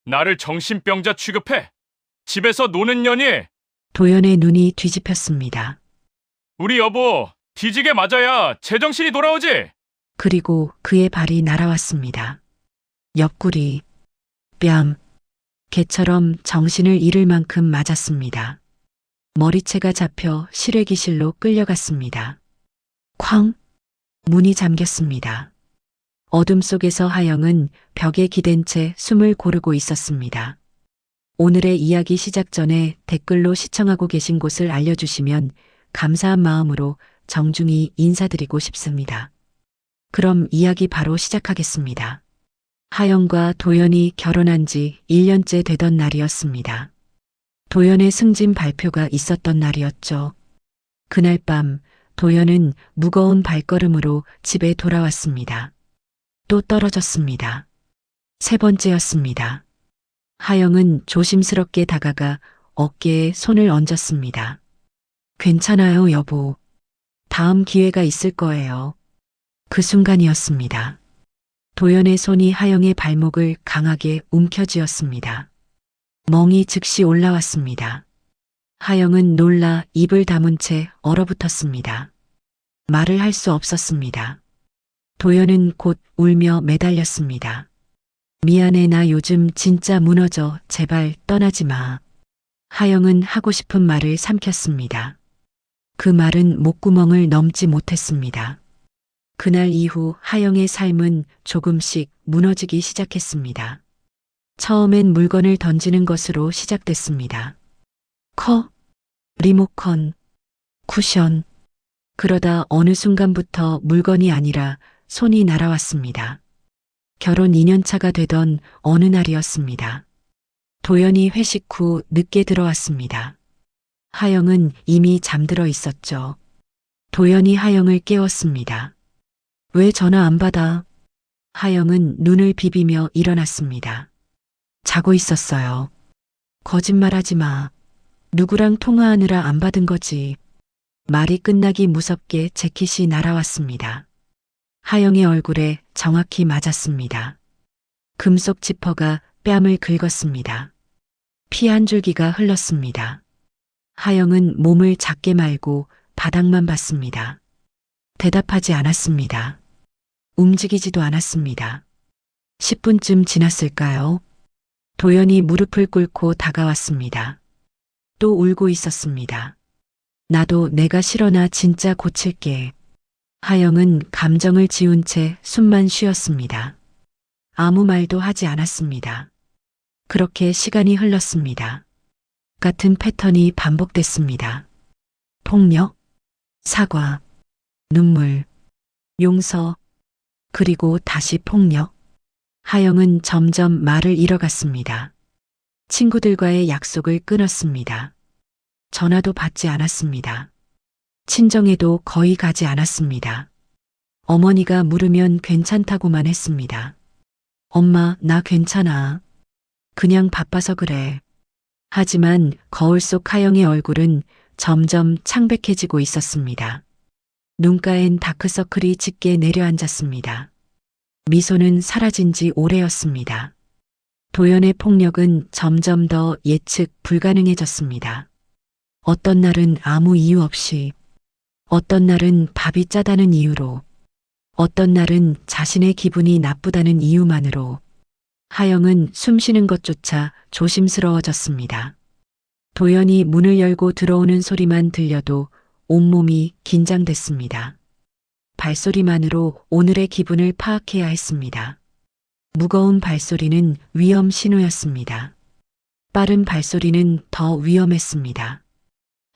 나를 정신병자 취급해. 집에서 노는 년이. 도연의 눈이 뒤집혔습니다. 우리 여보, 뒤지게 맞아야 제정신이 돌아오지. 그리고 그의 발이 날아왔습니다. 옆구리, 뺨, 개처럼 정신을 잃을 만큼 맞았습니다. 머리채가 잡혀 실외기실로 끌려갔습니다. 쾅! 문이 잠겼습니다. 어둠 속에서 하영은 벽에 기댄 채 숨을 고르고 있었습니다. 오늘의 이야기 시작 전에 댓글로 시청하고 계신 곳을 알려주시면 감사한 마음으로 정중히 인사드리고 싶습니다. 그럼 이야기 바로 시작하겠습니다. 하영과 도연이 결혼한 지 1년째 되던 날이었습니다. 도연의 승진 발표가 있었던 날이었죠. 그날 밤 도연은 무거운 발걸음으로 집에 돌아왔습니다. 또 떨어졌습니다. 세 번째였습니다. 하영은 조심스럽게 다가가 어깨에 손을 얹었습니다. 괜찮아요, 여보. 다음 기회가 있을 거예요. 그 순간이었습니다. 도연의 손이 하영의 발목을 강하게 움켜쥐었습니다. 멍이 즉시 올라왔습니다. 하영은 놀라 입을 다문 채 얼어붙었습니다. 말을 할 수 없었습니다. 도연은 곧 울며 매달렸습니다. 미안해, 나 요즘 진짜 무너져. 제발 떠나지 마. 하영은 하고 싶은 말을 삼켰습니다. 그 말은 목구멍을 넘지 못했습니다. 그날 이후 하영의 삶은 조금씩 무너지기 시작했습니다. 처음엔 물건을 던지는 것으로 시작됐습니다. 리모컨, 쿠션. 그러다 어느 순간부터 물건이 아니라 손이 날아왔습니다. 결혼 2년 차가 되던 어느 날이었습니다. 도연이 회식 후 늦게 들어왔습니다. 하영은 이미 잠들어 있었죠. 도연이 하영을 깨웠습니다. 왜 전화 안 받아? 하영은 눈을 비비며 일어났습니다. 자고 있었어요. 거짓말하지 마. 누구랑 통화하느라 안 받은 거지. 말이 끝나기 무섭게 재킷이 날아왔습니다. 하영의 얼굴에 정확히 맞았습니다. 금속 지퍼가 뺨을 긁었습니다. 피 한 줄기가 흘렀습니다. 하영은 몸을 작게 말고 바닥만 봤습니다. 대답하지 않았습니다. 움직이지도 않았습니다. 10분쯤 지났을까요? 도연이 무릎을 꿇고 다가왔습니다. 또 울고 있었습니다. 나도 내가 싫어, 나 진짜 고칠게. 하영은 감정을 지운 채 숨만 쉬었습니다. 아무 말도 하지 않았습니다. 그렇게 시간이 흘렀습니다. 같은 패턴이 반복됐습니다. 폭력, 사과, 눈물, 용서, 그리고 다시 폭력. 하영은 점점 말을 잃어갔습니다. 친구들과의 약속을 끊었습니다. 전화도 받지 않았습니다. 친정에도 거의 가지 않았습니다. 어머니가 물으면 괜찮다고만 했습니다. 엄마, 나 괜찮아. 그냥 바빠서 그래. 하지만 거울 속 하영의 얼굴은 점점 창백해지고 있었습니다. 눈가엔 다크서클이 짙게 내려앉았습니다. 미소는 사라진 지 오래였습니다. 도연의 폭력은 점점 더 예측 불가능해졌습니다. 어떤 날은 아무 이유 없이, 어떤 날은 밥이 짜다는 이유로, 어떤 날은 자신의 기분이 나쁘다는 이유만으로. 하영은 숨쉬는 것조차 조심스러워졌습니다. 도연이 문을 열고 들어오는 소리만 들려도 온몸이 긴장됐습니다. 발소리만으로 오늘의 기분을 파악해야 했습니다. 무거운 발소리는 위험 신호였습니다. 빠른 발소리는 더 위험했습니다.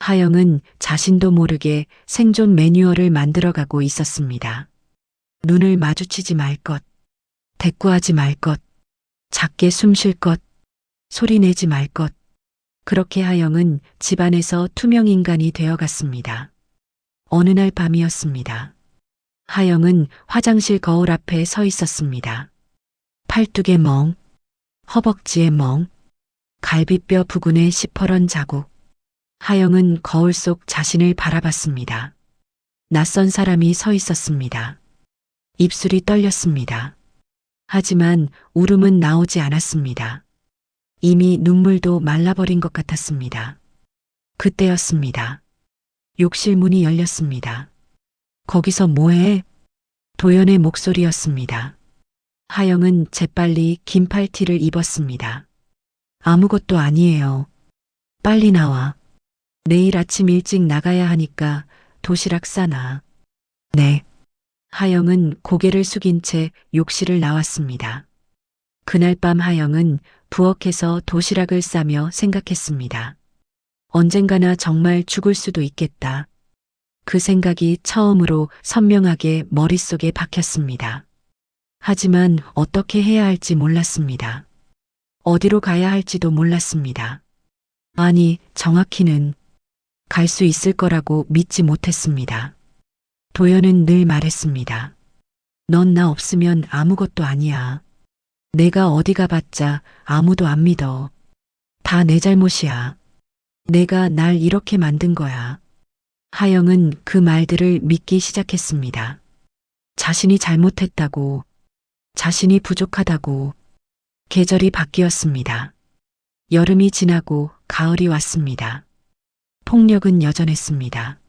하영은 자신도 모르게 생존 매뉴얼을 만들어가고 있었습니다. 눈을 마주치지 말 것, 대꾸하지 말 것, 작게 숨 쉴 것, 소리 내지 말 것. 그렇게 하영은 집안에서 투명 인간이 되어갔습니다. 어느 날 밤이었습니다. 하영은 화장실 거울 앞에 서 있었습니다. 팔뚝에 멍, 허벅지에 멍, 갈비뼈 부근에 시퍼런 자국. 하영은 거울 속 자신을 바라봤습니다. 낯선 사람이 서 있었습니다. 입술이 떨렸습니다. 하지만 울음은 나오지 않았습니다. 이미 눈물도 말라버린 것 같았습니다. 그때였습니다. 욕실 문이 열렸습니다. 거기서 뭐해? 도연의 목소리였습니다. 하영은 재빨리 긴 팔티를 입었습니다. 아무것도 아니에요. 빨리 나와. 내일 아침 일찍 나가야 하니까 도시락 싸놔. 네. 하영은 고개를 숙인 채 욕실을 나왔습니다. 그날 밤 하영은 부엌에서 도시락을 싸며 생각했습니다. 언젠가나 정말 죽을 수도 있겠다. 그 생각이 처음으로 선명하게 머릿속에 박혔습니다. 하지만 어떻게 해야 할지 몰랐습니다. 어디로 가야 할지도 몰랐습니다. 아니, 정확히는 갈 수 있을 거라고 믿지 못했습니다. 도연은 늘 말했습니다. 넌 나 없으면 아무것도 아니야. 내가 어디 가봤자 아무도 안 믿어. 다 내 잘못이야. 내가 날 이렇게 만든 거야. 하영은 그 말들을 믿기 시작했습니다. 자신이 잘못했다고, 자신이 부족하다고. 계절이 바뀌었습니다. 여름이 지나고 가을이 왔습니다. 폭력은 여전했습니다.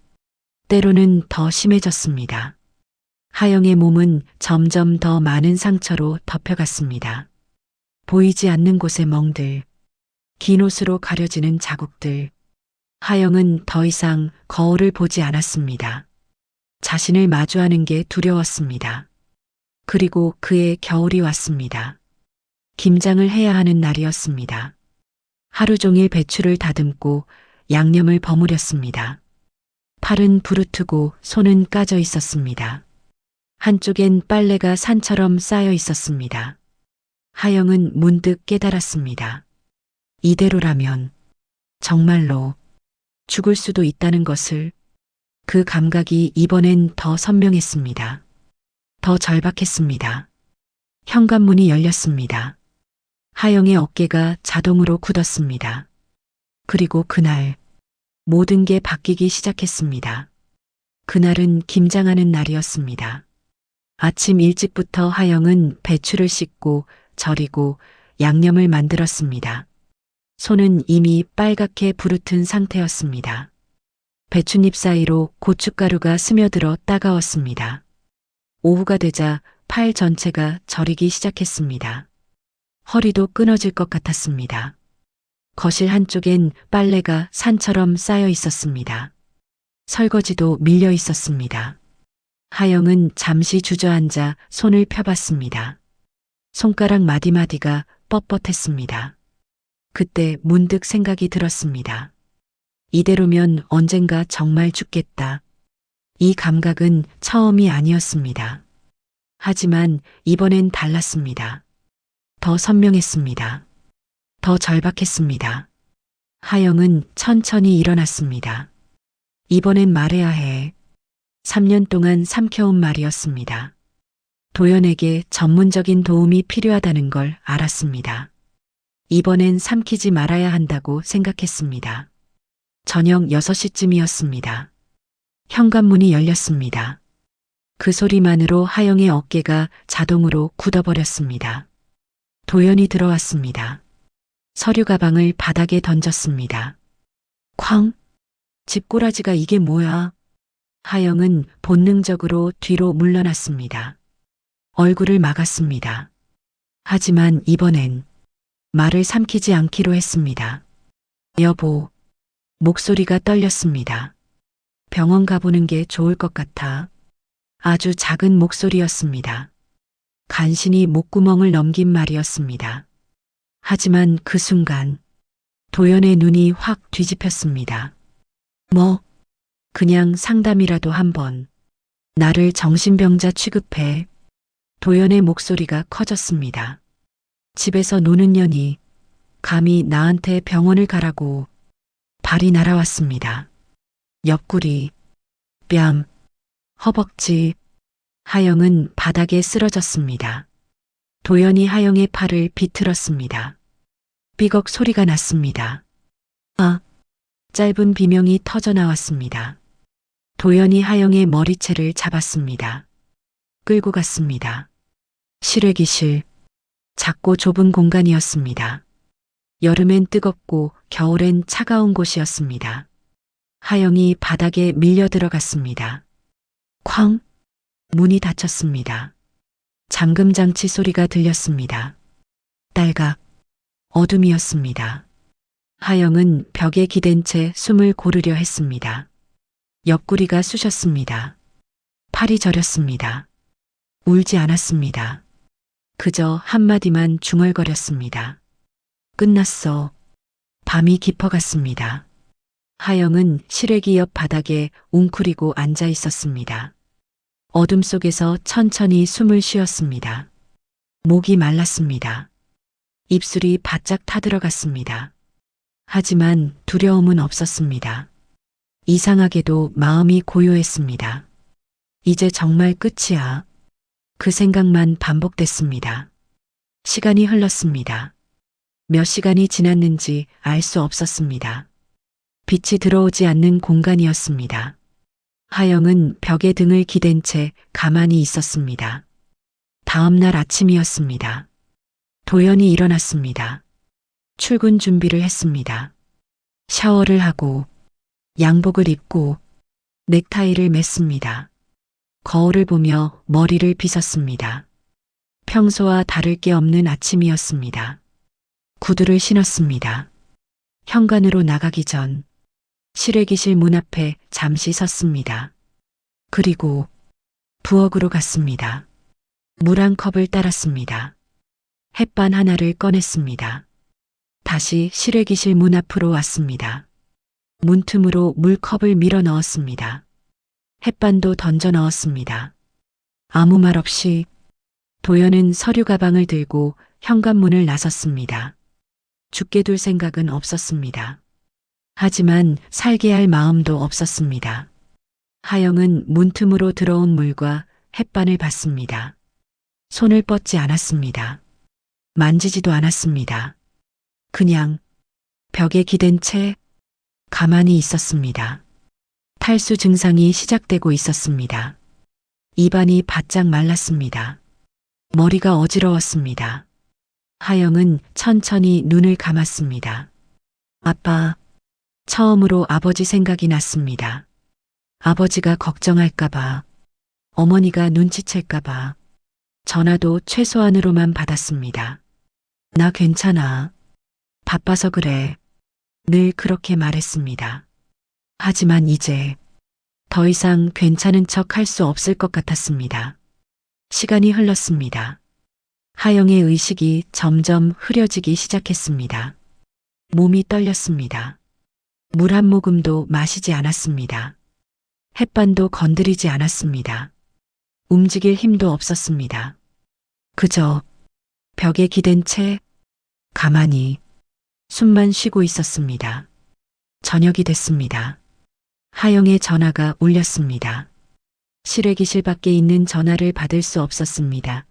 때로는 더 심해졌습니다. 하영의 몸은 점점 더 많은 상처로 덮여갔습니다. 보이지 않는 곳의 멍들, 긴 옷으로 가려지는 자국들. 하영은 더 이상 거울을 보지 않았습니다. 자신을 마주하는 게 두려웠습니다. 그리고 그의 겨울이 왔습니다. 김장을 해야 하는 날이었습니다. 하루 종일 배추를 다듬고 양념을 버무렸습니다. 팔은 부르트고 손은 까져 있었습니다. 한쪽엔 빨래가 산처럼 쌓여 있었습니다. 하영은 문득 깨달았습니다. 이대로라면 정말로 죽을 수도 있다는 것을. 그 감각이 이번엔 더 선명했습니다. 더 절박했습니다. 현관문이 열렸습니다. 하영의 어깨가 자동으로 굳었습니다. 그리고 그날 모든 게 바뀌기 시작했습니다. 그날은 김장하는 날이었습니다. 아침 일찍부터 하영은 배추를 씻고 절이고 양념을 만들었습니다. 손은 이미 빨갛게 부르튼 상태였습니다. 배춧잎 사이로 고춧가루가 스며들어 따가웠습니다. 오후가 되자 팔 전체가 저리기 시작했습니다. 허리도 끊어질 것 같았습니다. 거실 한쪽엔 빨래가 산처럼 쌓여 있었습니다. 설거지도 밀려 있었습니다. 하영은 잠시 주저앉아 손을 펴봤습니다. 손가락 마디마디가 뻣뻣했습니다. 그때 문득 생각이 들었습니다. 이대로면 언젠가 정말 죽겠다. 이 감각은 처음이 아니었습니다. 하지만 이번엔 달랐습니다. 더 선명했습니다. 더 절박했습니다. 하영은 천천히 일어났습니다. 이번엔 말해야 해. 3년 동안 삼켜온 말이었습니다. 도연에게 전문적인 도움이 필요하다는 걸 알았습니다. 이번엔 삼키지 말아야 한다고 생각했습니다. 저녁 6시쯤이었습니다. 현관문이 열렸습니다. 그 소리만으로 하영의 어깨가 자동으로 굳어버렸습니다. 도연이 들어왔습니다. 서류 가방을 바닥에 던졌습니다. 쾅! 집꼬라지가 이게 뭐야? 하영은 본능적으로 뒤로 물러났습니다. 얼굴을 막았습니다. 하지만 이번엔 말을 삼키지 않기로 했습니다. 여보, 목소리가 떨렸습니다. 병원 가보는 게 좋을 것 같아. 아주 작은 목소리였습니다. 간신히 목구멍을 넘긴 말이었습니다. 하지만 그 순간 도연의 눈이 확 뒤집혔습니다. 뭐, 그냥 상담이라도 한번. 나를 정신병자 취급해. 도연의 목소리가 커졌습니다. 집에서 노는 년이 감히 나한테 병원을 가라고. 발이 날아왔습니다. 옆구리, 뺨, 허벅지. 하영은 바닥에 쓰러졌습니다. 도연이 하영의 팔을 비틀었습니다. 삐걱 소리가 났습니다. 아, 짧은 비명이 터져 나왔습니다. 도연이 하영의 머리채를 잡았습니다. 끌고 갔습니다. 실외기실, 작고 좁은 공간이었습니다. 여름엔 뜨겁고 겨울엔 차가운 곳이었습니다. 하영이 바닥에 밀려 들어갔습니다. 쾅! 문이 닫혔습니다. 잠금 장치 소리가 들렸습니다. 딸각! 어둠이었습니다. 하영은 벽에 기댄 채 숨을 고르려 했습니다. 옆구리가 쑤셨습니다. 팔이 저렸습니다. 울지 않았습니다. 그저 한마디만 중얼거렸습니다. 끝났어. 밤이 깊어갔습니다. 하영은 실외기 옆 바닥에 웅크리고 앉아 있었습니다. 어둠 속에서 천천히 숨을 쉬었습니다. 목이 말랐습니다. 입술이 바짝 타들어갔습니다. 하지만 두려움은 없었습니다. 이상하게도 마음이 고요했습니다. 이제 정말 끝이야. 그 생각만 반복됐습니다. 시간이 흘렀습니다. 몇 시간이 지났는지 알 수 없었습니다. 빛이 들어오지 않는 공간이었습니다. 하영은 벽에 등을 기댄 채 가만히 있었습니다. 다음 날 아침이었습니다. 도연이 일어났습니다. 출근 준비를 했습니다. 샤워를 하고 양복을 입고 넥타이를 맸습니다. 거울을 보며 머리를 빗었습니다. 평소와 다를 게 없는 아침이었습니다. 구두를 신었습니다. 현관으로 나가기 전 실외기실 문 앞에 잠시 섰습니다. 그리고 부엌으로 갔습니다. 물 한 컵을 따랐습니다. 햇반 하나를 꺼냈습니다. 다시 실외기실 문 앞으로 왔습니다. 문틈으로 물컵을 밀어 넣었습니다. 햇반도 던져 넣었습니다. 아무 말 없이 도연은 서류 가방을 들고 현관문을 나섰습니다. 죽게 둘 생각은 없었습니다. 하지만 살게 할 마음도 없었습니다. 하영은 문틈으로 들어온 물과 햇반을 봤습니다. 손을 뻗지 않았습니다. 만지지도 않았습니다. 그냥 벽에 기댄 채 가만히 있었습니다. 탈수 증상이 시작되고 있었습니다. 입안이 바짝 말랐습니다. 머리가 어지러웠습니다. 하영은 천천히 눈을 감았습니다. 아빠, 처음으로 아버지 생각이 났습니다. 아버지가 걱정할까봐, 어머니가 눈치챌까봐, 전화도 최소한으로만 받았습니다. 나 괜찮아. 바빠서 그래. 늘 그렇게 말했습니다. 하지만 이제 더 이상 괜찮은 척 할 수 없을 것 같았습니다. 시간이 흘렀습니다. 하영의 의식이 점점 흐려지기 시작했습니다. 몸이 떨렸습니다. 물 한 모금도 마시지 않았습니다. 햇반도 건드리지 않았습니다. 움직일 힘도 없었습니다. 그저 벽에 기댄 채 가만히 숨만 쉬고 있었습니다. 저녁이 됐습니다. 하영의 전화가 울렸습니다. 실외기실 밖에 있는 전화를 받을 수 없었습니다.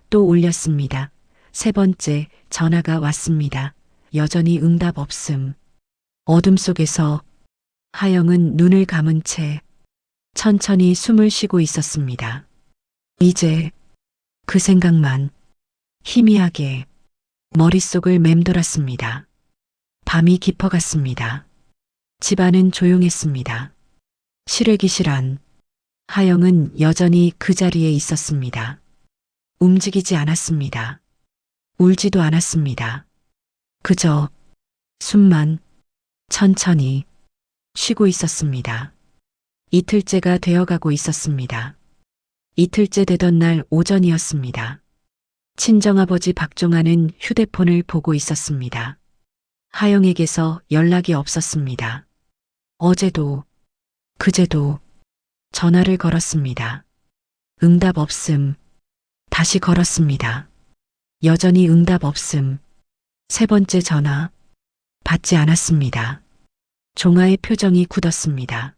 또 울렸습니다. 세 번째 전화가 왔습니다. 여전히 응답 없음. 어둠 속에서 하영은 눈을 감은 채 천천히 숨을 쉬고 있었습니다. 이제 그 생각만 희미하게 머릿속을 맴돌았습니다. 밤이 깊어갔습니다. 집안은 조용했습니다. 실외기실 안 하영은 여전히 그 자리에 있었습니다. 움직이지 않았습니다. 울지도 않았습니다. 그저 숨만 천천히 쉬고 있었습니다. 이틀째가 되어가고 있었습니다. 이틀째 되던 날 오전이었습니다. 친정아버지 박종환은 휴대폰을 보고 있었습니다. 하영에게서 연락이 없었습니다. 어제도 그제도 전화를 걸었습니다. 응답 없음. 다시 걸었습니다. 여전히 응답 없음. 세 번째 전화. 받지 않았습니다. 종아의 표정이 굳었습니다.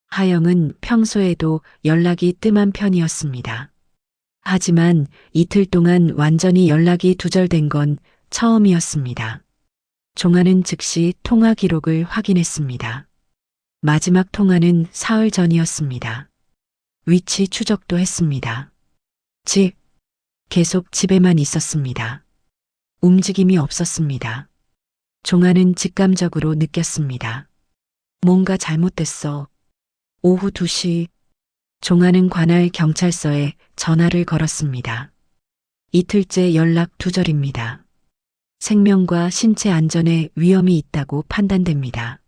하영은 평소에도 연락이 뜸한 편이었습니다. 하지만 이틀 동안 완전히 연락이 두절된 건 처음이었습니다. 종아는 즉시 통화 기록을 확인했습니다. 마지막 통화는 사흘 전이었습니다. 위치 추적도 했습니다. 계속 집에만 있었습니다. 움직임이 없었습니다. 종아는 직감적으로 느꼈습니다. 뭔가 잘못됐어. 오후 2시 종아는 관할 경찰서에 전화를 걸었습니다. 이틀째 연락 두절입니다. 생명과 신체 안전에 위험이 있다고 판단됩니다.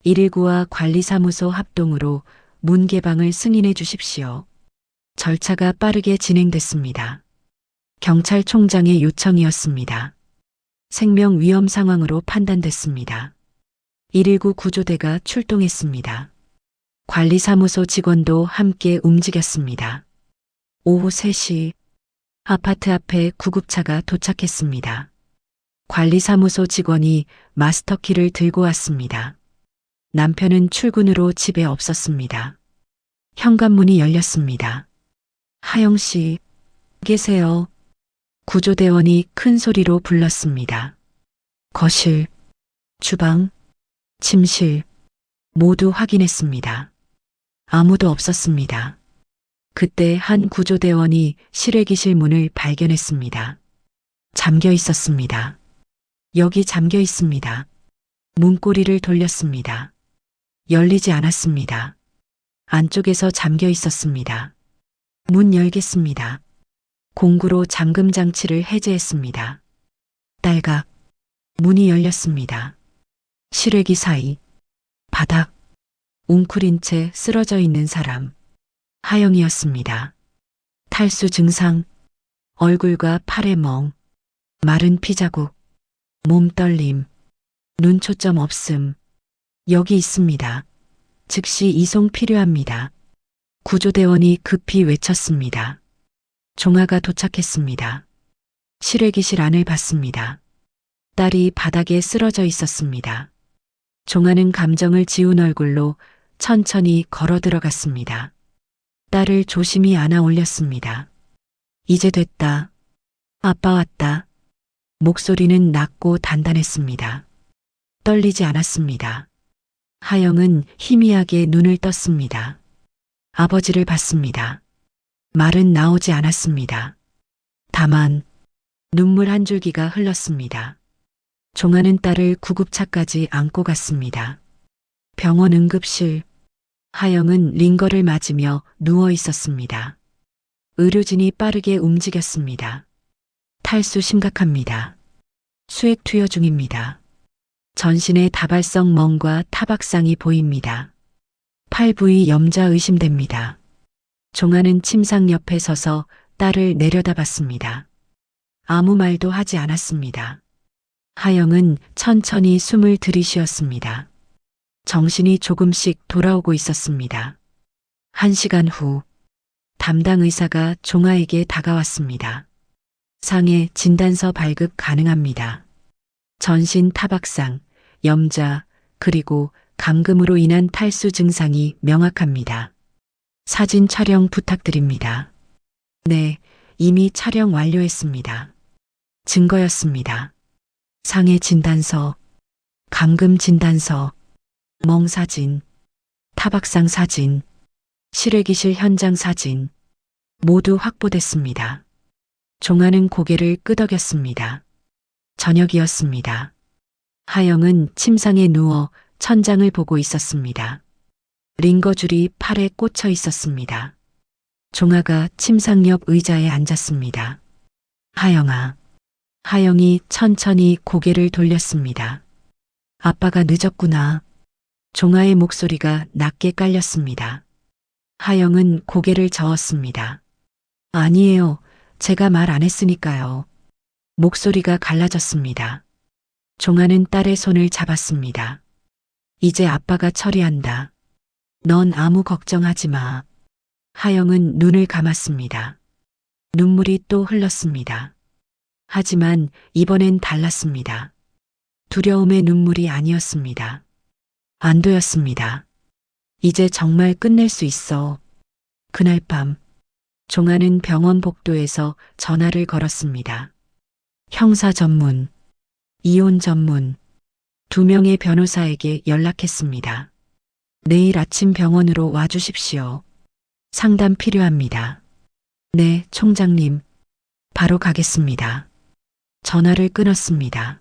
119와 관리사무소 합동으로 문 개방을 승인해 주십시오. 절차가 빠르게 진행됐습니다. 경찰총장의 요청이었습니다. 생명 위험 상황으로 판단됐습니다. 119 구조대가 출동했습니다. 관리사무소 직원도 함께 움직였습니다. 오후 3시 아파트 앞에 구급차가 도착했습니다. 관리사무소 직원이 마스터키를 들고 왔습니다. 남편은 출근으로 집에 없었습니다. 현관문이 열렸습니다. 하영 씨, 계세요. 구조대원이 큰 소리로 불렀습니다. 거실, 주방, 침실 모두 확인했습니다. 아무도 없었습니다. 그때 한 구조대원이 실외기실 문을 발견했습니다. 잠겨 있었습니다. 여기 잠겨 있습니다. 문고리를 돌렸습니다. 열리지 않았습니다. 안쪽에서 잠겨 있었습니다. 문 열겠습니다. 공구로 잠금 장치를 해제했습니다. 딸각, 문이 열렸습니다. 실외기 사이, 바닥, 웅크린 채 쓰러져 있는 사람, 하영이었습니다. 탈수 증상, 얼굴과 팔에 멍, 마른 피자국, 몸 떨림, 눈 초점 없음, 여기 있습니다. 즉시 이송 필요합니다. 구조대원이 급히 외쳤습니다. 종아가 도착했습니다. 실외기실 안을 봤습니다. 딸이 바닥에 쓰러져 있었습니다. 종아는 감정을 지운 얼굴로 천천히 걸어 들어갔습니다. 딸을 조심히 안아 올렸습니다. 이제 됐다. 아빠 왔다. 목소리는 낮고 단단했습니다. 떨리지 않았습니다. 하영은 희미하게 눈을 떴습니다. 아버지를 봤습니다. 말은 나오지 않았습니다. 다만 눈물 한 줄기가 흘렀습니다. 종아는 딸을 구급차까지 안고 갔습니다. 병원 응급실, 하영은 링거를 맞으며 누워 있었습니다. 의료진이 빠르게 움직였습니다. 탈수 심각합니다. 수액 투여 중입니다. 전신에 다발성 멍과 타박상이 보입니다. 팔 부위 염자 의심됩니다. 종아는 침상 옆에 서서 딸을 내려다봤습니다. 아무 말도 하지 않았습니다. 하영은 천천히 숨을 들이쉬었습니다. 정신이 조금씩 돌아오고 있었습니다. 1시간 후 담당 의사가 종아에게 다가왔습니다. 상해 진단서 발급 가능합니다. 전신 타박상, 염자, 그리고 감금으로 인한 탈수 증상이 명확합니다. 사진 촬영 부탁드립니다. 네, 이미 촬영 완료했습니다. 증거였습니다. 상해 진단서, 감금 진단서, 멍 사진, 타박상 사진, 실외기실 현장 사진 모두 확보됐습니다. 종아는 고개를 끄덕였습니다. 저녁이었습니다. 하영은 침상에 누워 천장을 보고 있었습니다. 링거줄이 팔에 꽂혀 있었습니다. 종아가 침상 옆 의자에 앉았습니다. 하영아. 하영이 천천히 고개를 돌렸습니다. 아빠가 늦었구나. 종아의 목소리가 낮게 깔렸습니다. 하영은 고개를 저었습니다. 아니에요. 제가 말 안 했으니까요. 목소리가 갈라졌습니다. 종아는 딸의 손을 잡았습니다. 이제 아빠가 처리한다. 넌 아무 걱정하지 마. 하영은 눈을 감았습니다. 눈물이 또 흘렀습니다. 하지만 이번엔 달랐습니다. 두려움의 눈물이 아니었습니다. 안도였습니다. 이제 정말 끝낼 수 있어. 그날 밤 종아는 병원 복도에서 전화를 걸었습니다. 형사 전문, 이혼 전문, 2명의 변호사에게 연락했습니다. 내일 아침 병원으로 와주십시오. 상담 필요합니다. 네, 총장님. 바로 가겠습니다. 전화를 끊었습니다.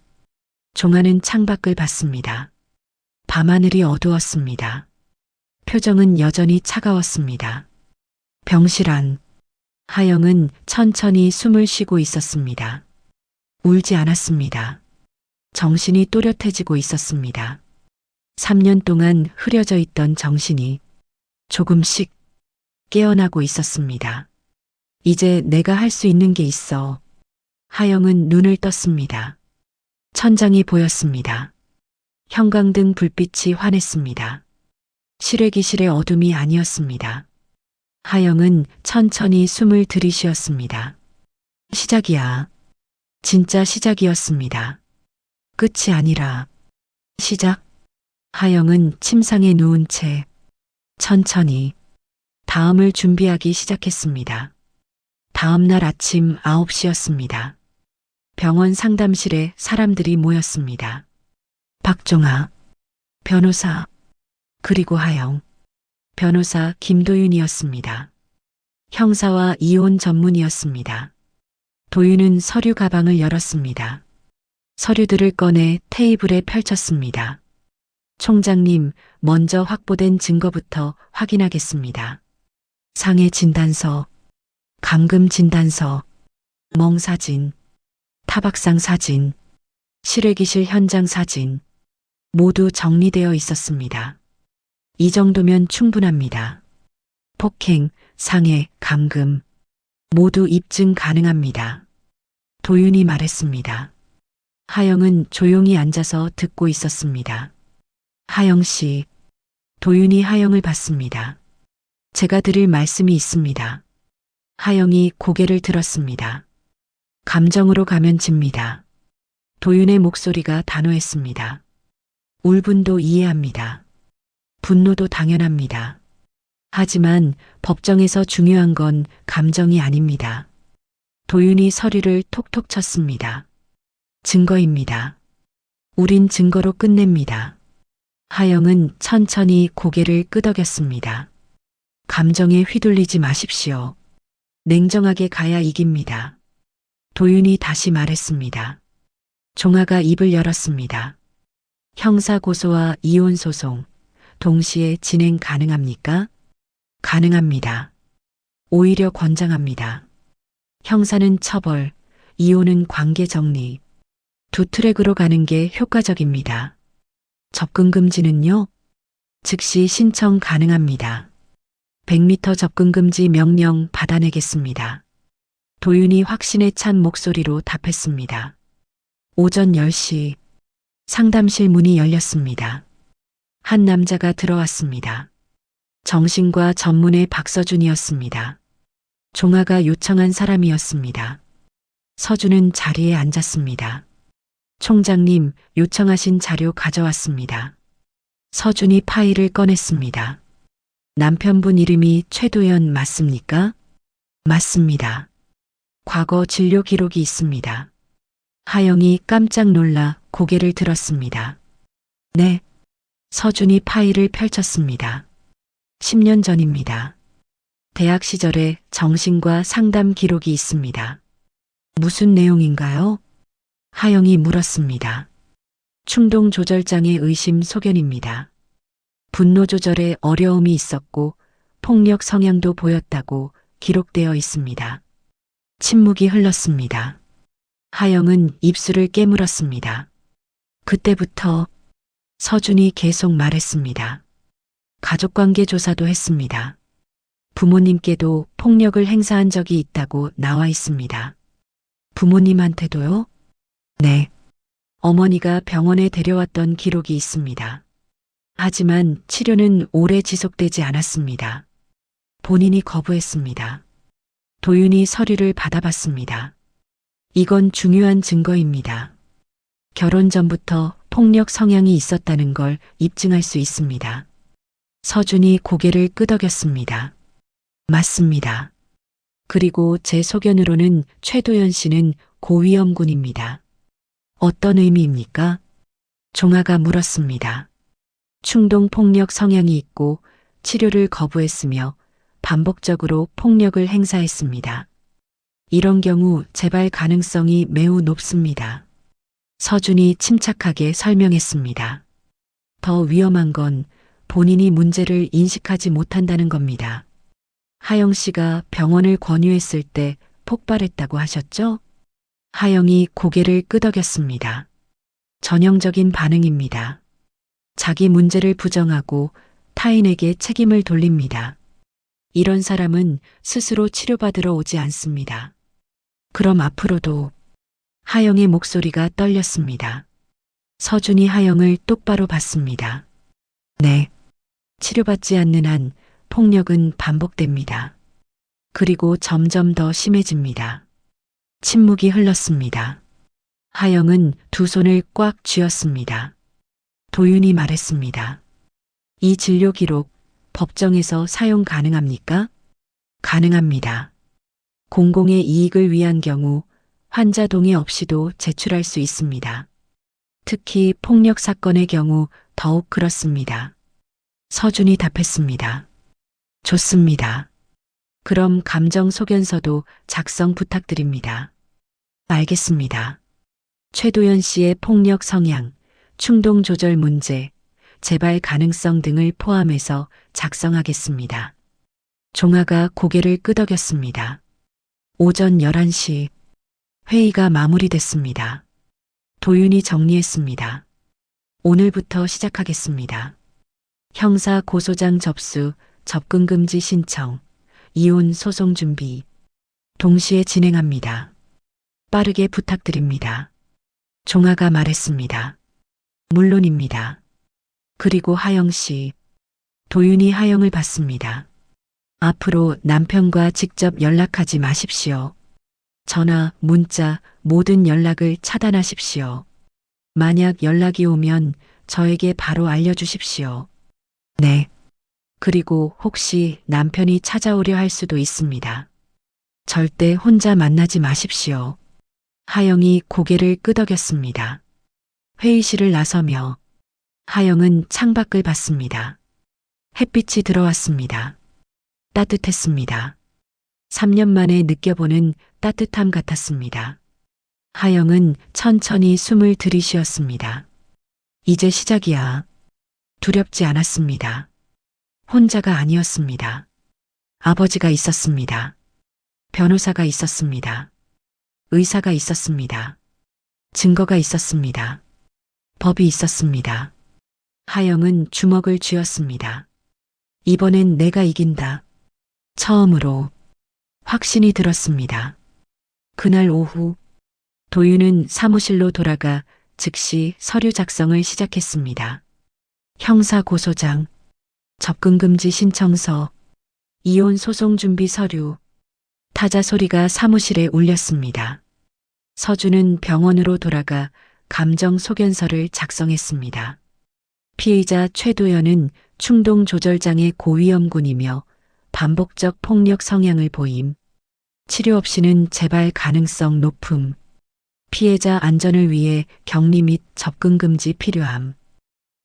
종아는 창밖을 봤습니다. 밤하늘이 어두웠습니다. 표정은 여전히 차가웠습니다. 병실 안. 하영은 천천히 숨을 쉬고 있었습니다. 울지 않았습니다. 정신이 또렷해지고 있었습니다. 3년 동안 흐려져 있던 정신이 조금씩 깨어나고 있었습니다. 이제 내가 할 수 있는 게 있어. 하영은 눈을 떴습니다. 천장이 보였습니다. 형광등 불빛이 환했습니다. 실외기실의 어둠이 아니었습니다. 하영은 천천히 숨을 들이쉬었습니다. 시작이야. 진짜 시작이었습니다. 끝이 아니라 시작. 하영은 침상에 누운 채 천천히 다음을 준비하기 시작했습니다. 다음 날 아침 9시였습니다. 병원 상담실에 사람들이 모였습니다. 박종아, 변호사, 그리고 하영, 변호사 김도윤이었습니다. 형사와 이혼 전문이었습니다. 도윤은 서류 가방을 열었습니다. 서류들을 꺼내 테이블에 펼쳤습니다. 총장님, 먼저 확보된 증거부터 확인하겠습니다. 상해 진단서, 감금 진단서, 멍사진, 타박상 사진, 실외기실 현장 사진, 모두 정리되어 있었습니다. 이 정도면 충분합니다. 폭행, 상해, 감금, 모두 입증 가능합니다. 도윤이 말했습니다. 하영은 조용히 앉아서 듣고 있었습니다. 하영 씨, 도윤이 하영을 봤습니다. 제가 드릴 말씀이 있습니다. 하영이 고개를 들었습니다. 감정으로 가면 집니다. 도윤의 목소리가 단호했습니다. 울분도 이해합니다. 분노도 당연합니다. 하지만 법정에서 중요한 건 감정이 아닙니다. 도윤이 서류를 톡톡 쳤습니다. 증거입니다. 우린 증거로 끝냅니다. 하영은 천천히 고개를 끄덕였습니다. 감정에 휘둘리지 마십시오. 냉정하게 가야 이깁니다. 도윤이 다시 말했습니다. 종아가 입을 열었습니다. 형사 고소와 이혼 소송 동시에 진행 가능합니까? 가능합니다. 오히려 권장합니다. 형사는 처벌, 이혼은 관계 정리. 두 트랙으로 가는 게 효과적입니다. 접근 금지는요? 즉시 신청 가능합니다. 100m 접근 금지 명령 받아내겠습니다. 도윤이 확신에 찬 목소리로 답했습니다. 오전 10시 상담실 문이 열렸습니다. 한 남자가 들어왔습니다. 정신과 전문의 박서준이었습니다. 종아가 요청한 사람이었습니다. 서준은 자리에 앉았습니다. 총장님, 요청하신 자료 가져왔습니다. 서준이 파일을 꺼냈습니다. 남편분 이름이 최도연 맞습니까? 맞습니다. 과거 진료 기록이 있습니다. 하영이 깜짝 놀라 고개를 들었습니다. 네. 서준이 파일을 펼쳤습니다. 10년 전입니다. 대학 시절에 정신과 상담 기록이 있습니다. 무슨 내용인가요? 하영이 물었습니다. 충동 조절장애 의심 소견입니다. 분노 조절에 어려움이 있었고 폭력 성향도 보였다고 기록되어 있습니다. 침묵이 흘렀습니다. 하영은 입술을 깨물었습니다. 그때부터 서준이 계속 말했습니다. 가족관계 조사도 했습니다. 부모님께도 폭력을 행사한 적이 있다고 나와 있습니다. 부모님한테도요? 네. 어머니가 병원에 데려왔던 기록이 있습니다. 하지만 치료는 오래 지속되지 않았습니다. 본인이 거부했습니다. 도윤이 서류를 받아봤습니다. 이건 중요한 증거입니다. 결혼 전부터 폭력 성향이 있었다는 걸 입증할 수 있습니다. 서준이 고개를 끄덕였습니다. 맞습니다. 그리고 제 소견으로는 최도연 씨는 고위험군입니다. 어떤 의미입니까? 종아가 물었습니다. 충동 폭력 성향이 있고 치료를 거부했으며 반복적으로 폭력을 행사했습니다. 이런 경우 재발 가능성이 매우 높습니다. 서준이 침착하게 설명했습니다. 더 위험한 건 본인이 문제를 인식하지 못한다는 겁니다. 하영 씨가 병원을 권유했을 때 폭발했다고 하셨죠? 하영이 고개를 끄덕였습니다. 전형적인 반응입니다. 자기 문제를 부정하고 타인에게 책임을 돌립니다. 이런 사람은 스스로 치료받으러 오지 않습니다. 그럼 앞으로도 하영의 목소리가 떨렸습니다. 서준이 하영을 똑바로 봤습니다. 네. 치료받지 않는 한 폭력은 반복됩니다. 그리고 점점 더 심해집니다. 침묵이 흘렀습니다. 하영은 두 손을 꽉 쥐었습니다. 도윤이 말했습니다. 이 진료 기록 법정에서 사용 가능합니까? 가능합니다. 공공의 이익을 위한 경우 환자 동의 없이도 제출할 수 있습니다. 특히 폭력 사건의 경우 더욱 그렇습니다. 서준이 답했습니다. 좋습니다. 그럼 감정 소견서도 작성 부탁드립니다. 알겠습니다. 최도연 씨의 폭력 성향, 충동 조절 문제, 재발 가능성 등을 포함해서 작성하겠습니다. 종아가 고개를 끄덕였습니다. 오전 11시 회의가 마무리됐습니다. 도윤이 정리했습니다. 오늘부터 시작하겠습니다. 형사 고소장 접수, 접근금지 신청, 이혼 소송 준비. 동시에 진행합니다. 빠르게 부탁드립니다. 종아가 말했습니다. 물론입니다. 그리고 하영 씨. 도윤이 하영을 봤습니다. 앞으로 남편과 직접 연락하지 마십시오. 전화, 문자, 모든 연락을 차단하십시오. 만약 연락이 오면 저에게 바로 알려주십시오. 네. 그리고 혹시 남편이 찾아오려 할 수도 있습니다. 절대 혼자 만나지 마십시오. 하영이 고개를 끄덕였습니다. 회의실을 나서며 하영은 창밖을 봤습니다. 햇빛이 들어왔습니다. 따뜻했습니다. 3년 만에 느껴보는 따뜻함 같았습니다. 하영은 천천히 숨을 들이쉬었습니다. 이제 시작이야. 두렵지 않았습니다. 혼자가 아니었습니다. 아버지가 있었습니다. 변호사가 있었습니다. 의사가 있었습니다. 증거가 있었습니다. 법이 있었습니다. 하영은 주먹을 쥐었습니다. 이번엔 내가 이긴다. 처음으로 확신이 들었습니다. 그날 오후 도윤은 사무실로 돌아가 즉시 서류 작성을 시작했습니다. 형사 고소장, 접근금지 신청서, 이혼 소송 준비 서류, 타자 소리가 사무실에 울렸습니다. 서준은 병원으로 돌아가 감정 소견서를 작성했습니다. 피의자 최도연은 충동 조절장애 고위험군이며 반복적 폭력 성향을 보임. 치료 없이는 재발 가능성 높음. 피해자 안전을 위해 격리 및 접근 금지 필요함.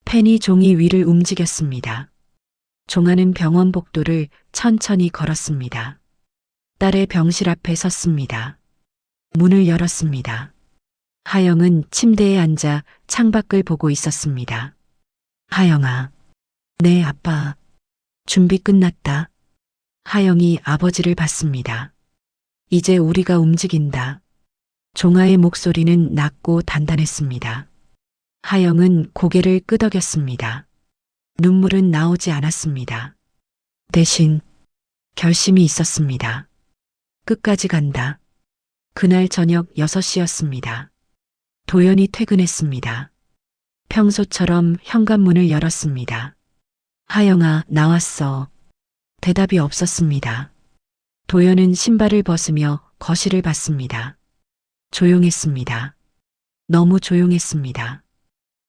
펜이 종이 위를 움직였습니다. 종아는 병원 복도를 천천히 걸었습니다. 딸의 병실 앞에 섰습니다. 문을 열었습니다. 하영은 침대에 앉아 창밖을 보고 있었습니다. 하영아. 네, 아빠. 준비 끝났다. 하영이 아버지를 봤습니다. 이제 우리가 움직인다. 종아의 목소리는 낮고 단단했습니다. 하영은 고개를 끄덕였습니다. 눈물은 나오지 않았습니다. 대신 결심이 있었습니다. 끝까지 간다. 그날 저녁 6시였습니다. 도연이 퇴근했습니다. 평소처럼 현관문을 열었습니다. 하영아, 나왔어. 대답이 없었습니다. 도연은 신발을 벗으며 거실을 봤습니다. 조용했습니다. 너무 조용했습니다.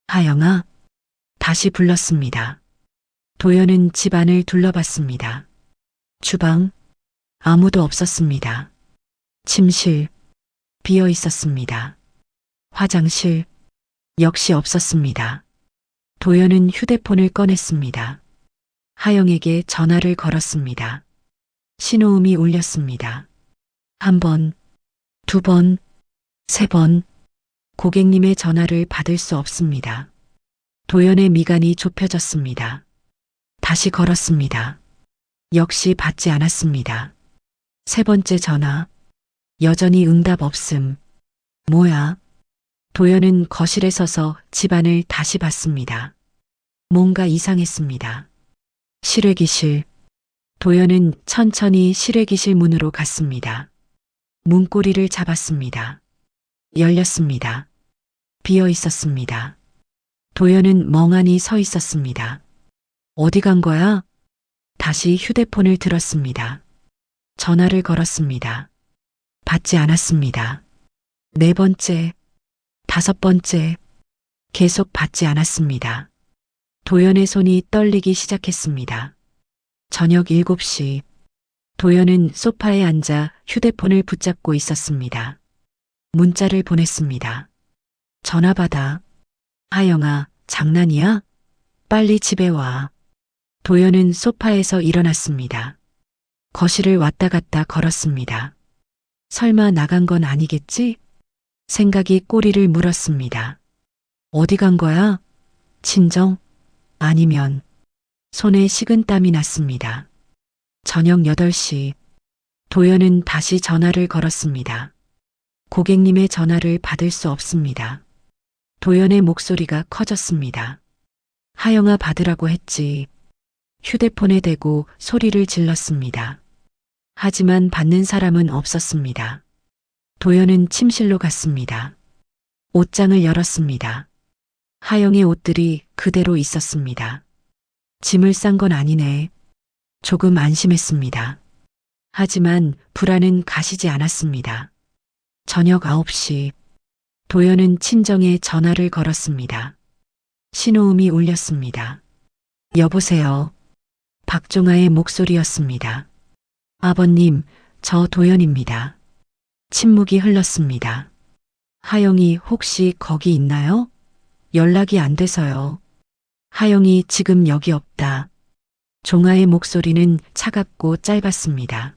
하영아, 다시 불렀습니다. 도연은 집안을 둘러봤습니다. 주방, 아무도 없었습니다. 침실, 비어 있었습니다. 화장실, 역시 없었습니다. 도연은 휴대폰을 꺼냈습니다. 하영에게 전화를 걸었습니다. 신호음이 울렸습니다. 1번, 2번, 3번. 고객님의 전화를 받을 수 없습니다. 도연의 미간이 좁혀졌습니다. 다시 걸었습니다. 역시 받지 않았습니다. 세 번째 전화. 여전히 응답 없음. 뭐야? 도연은 거실에 서서 집안을 다시 봤습니다. 뭔가 이상했습니다. 실외기실. 도연은 천천히 실외기실 문으로 갔습니다. 문고리를 잡았습니다. 열렸습니다. 비어 있었습니다. 도연은 멍하니 서 있었습니다. 어디 간 거야? 다시 휴대폰을 들었습니다. 전화를 걸었습니다. 받지 않았습니다. 네 번째, 다섯 번째, 계속 받지 않았습니다. 도연의 손이 떨리기 시작했습니다. 저녁 7시, 도연은 소파에 앉아 휴대폰을 붙잡고 있었습니다. 문자를 보냈습니다. 전화 받아. 하영아, 장난이야? 빨리 집에 와. 도연은 소파에서 일어났습니다. 거실을 왔다 갔다 걸었습니다. 설마 나간 건 아니겠지? 생각이 꼬리를 물었습니다. 어디 간 거야? 친정? 아니면 손에 식은땀이 났습니다. 저녁 8시 도연은 다시 전화를 걸었습니다. 고객님의 전화를 받을 수 없습니다. 도연의 목소리가 커졌습니다. 하영아 받으라고 했지. 휴대폰에 대고 소리를 질렀습니다. 하지만 받는 사람은 없었습니다. 도연은 침실로 갔습니다. 옷장을 열었습니다. 하영의 옷들이 그대로 있었습니다. 짐을 싼 건 아니네. 조금 안심했습니다. 하지만 불안은 가시지 않았습니다. 저녁 9시 도연은 친정에 전화를 걸었습니다. 신호음이 울렸습니다. 여보세요. 박종아의 목소리였습니다. 아버님, 저 도연입니다. 침묵이 흘렀습니다. 하영이 혹시 거기 있나요? 연락이 안 돼서요. 하영이 지금 여기 없다. 종아의 목소리는 차갑고 짧았습니다.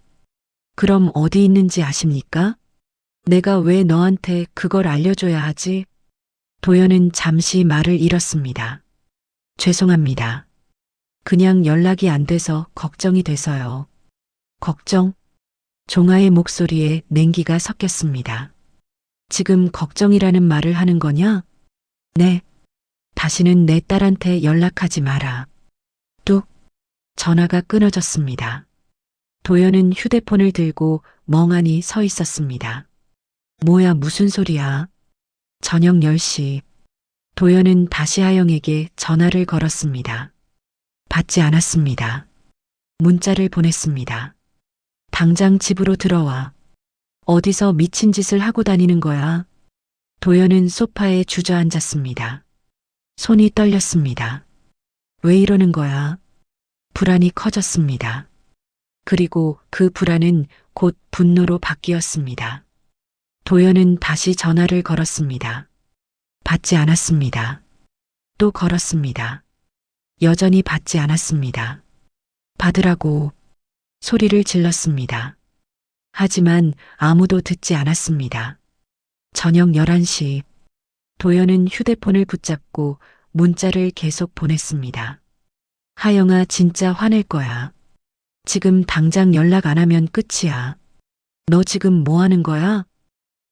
그럼 어디 있는지 아십니까? 내가 왜 너한테 그걸 알려줘야 하지? 도연은 잠시 말을 잃었습니다. 죄송합니다. 그냥 연락이 안 돼서 걱정이 돼서요. 걱정? 종아의 목소리에 냉기가 섞였습니다. 지금 걱정이라는 말을 하는 거냐? 네. 다시는 내 딸한테 연락하지 마라. 뚝. 전화가 끊어졌습니다. 도연은 휴대폰을 들고 멍하니 서 있었습니다. 뭐야, 무슨 소리야? 저녁 10시. 도연은 다시 하영에게 전화를 걸었습니다. 받지 않았습니다. 문자를 보냈습니다. 당장 집으로 들어와. 어디서 미친 짓을 하고 다니는 거야? 도연은 소파에 주저앉았습니다. 손이 떨렸습니다. 왜 이러는 거야? 불안이 커졌습니다. 그리고 그 불안은 곧 분노로 바뀌었습니다. 도연은 다시 전화를 걸었습니다. 받지 않았습니다. 또 걸었습니다. 여전히 받지 않았습니다. 받으라고 소리를 질렀습니다. 하지만 아무도 듣지 않았습니다. 저녁 11시 도연은 휴대폰을 붙잡고 문자를 계속 보냈습니다. 하영아, 진짜 화낼 거야. 지금 당장 연락 안 하면 끝이야. 너 지금 뭐 하는 거야?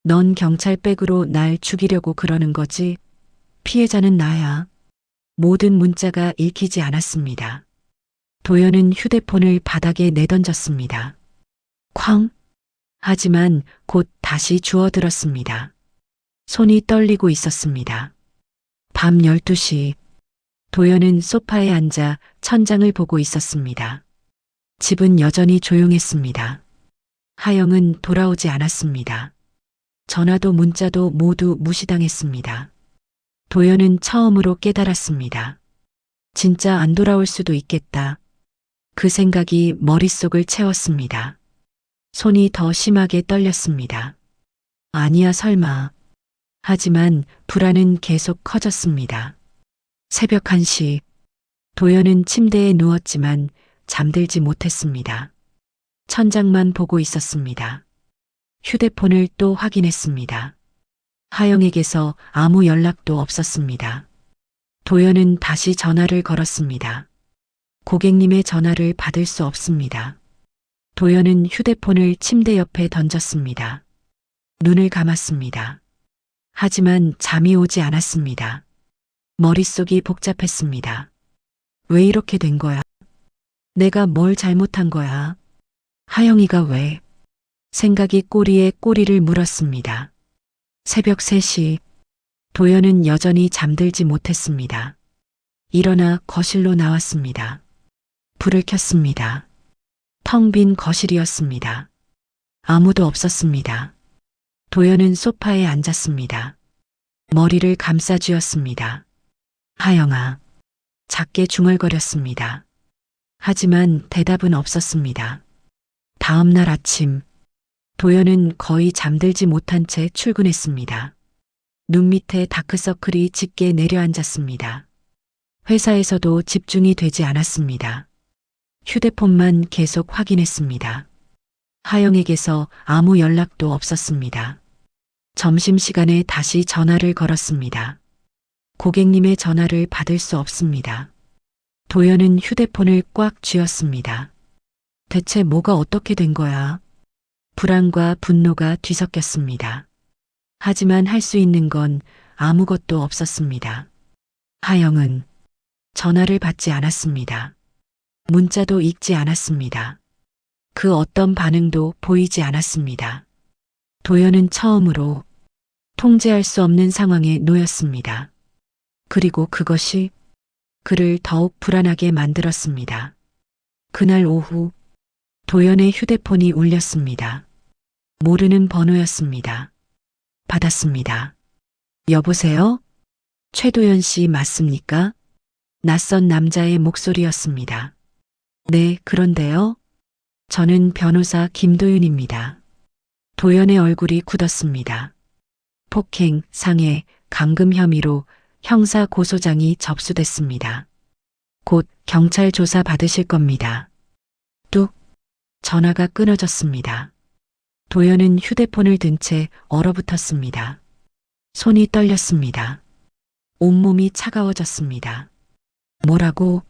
넌 경찰 백으로 날 죽이려고 그러는 거지? 피해자는 나야. 모든 문자가 읽히지 않았습니다. 도연은 휴대폰을 바닥에 내던졌습니다. 쾅! 하지만 곧 다시 주워들었습니다. 손이 떨리고 있었습니다. 밤 12시 도연은 소파에 앉아 천장을 보고 있었습니다. 집은 여전히 조용했습니다. 하영은 돌아오지 않았습니다. 전화도 문자도 모두 무시당했습니다. 도연은 처음으로 깨달았습니다. 진짜 안 돌아올 수도 있겠다. 그 생각이 머릿속을 채웠습니다. 손이 더 심하게 떨렸습니다. 아니야, 설마. 하지만 불안은 계속 커졌습니다. 새벽 1시 도연은 침대에 누웠지만 잠들지 못했습니다. 천장만 보고 있었습니다. 휴대폰을 또 확인했습니다. 하영에게서 아무 연락도 없었습니다. 도연은 다시 전화를 걸었습니다. 고객님의 전화를 받을 수 없습니다. 도연은 휴대폰을 침대 옆에 던졌습니다. 눈을 감았습니다. 하지만 잠이 오지 않았습니다. 머릿속이 복잡했습니다. 왜 이렇게 된 거야? 내가 뭘 잘못한 거야? 하영이가 왜? 생각이 꼬리에 꼬리를 물었습니다. 새벽 3시, 도연은 여전히 잠들지 못했습니다. 일어나 거실로 나왔습니다. 불을 켰습니다. 텅 빈 거실이었습니다. 아무도 없었습니다. 도연은 소파에 앉았습니다. 머리를 감싸 쥐었습니다. 하영아, 작게 중얼거렸습니다. 하지만 대답은 없었습니다. 다음 날 아침, 도연은 거의 잠들지 못한 채 출근했습니다. 눈 밑에 다크서클이 짙게 내려앉았습니다. 회사에서도 집중이 되지 않았습니다. 휴대폰만 계속 확인했습니다. 하영에게서 아무 연락도 없었습니다. 점심시간에 다시 전화를 걸었습니다. 고객님의 전화를 받을 수 없습니다. 도연은 휴대폰을 꽉 쥐었습니다. 대체 뭐가 어떻게 된 거야? 불안과 분노가 뒤섞였습니다. 하지만 할 수 있는 건 아무것도 없었습니다. 하영은 전화를 받지 않았습니다. 문자도 읽지 않았습니다. 그 어떤 반응도 보이지 않았습니다. 도연은 처음으로 통제할 수 없는 상황에 놓였습니다. 그리고 그것이 그를 더욱 불안하게 만들었습니다. 그날 오후 도연의 휴대폰이 울렸습니다. 모르는 번호였습니다. 받았습니다. 여보세요? 최도연 씨 맞습니까? 낯선 남자의 목소리였습니다. 네, 그런데요. 저는 변호사 김도윤입니다. 도연의 얼굴이 굳었습니다. 폭행, 상해, 감금 혐의로 형사 고소장이 접수됐습니다. 곧 경찰 조사 받으실 겁니다. 뚝, 전화가 끊어졌습니다. 도연은 휴대폰을 든 채 얼어붙었습니다. 손이 떨렸습니다. 온몸이 차가워졌습니다. 뭐라고?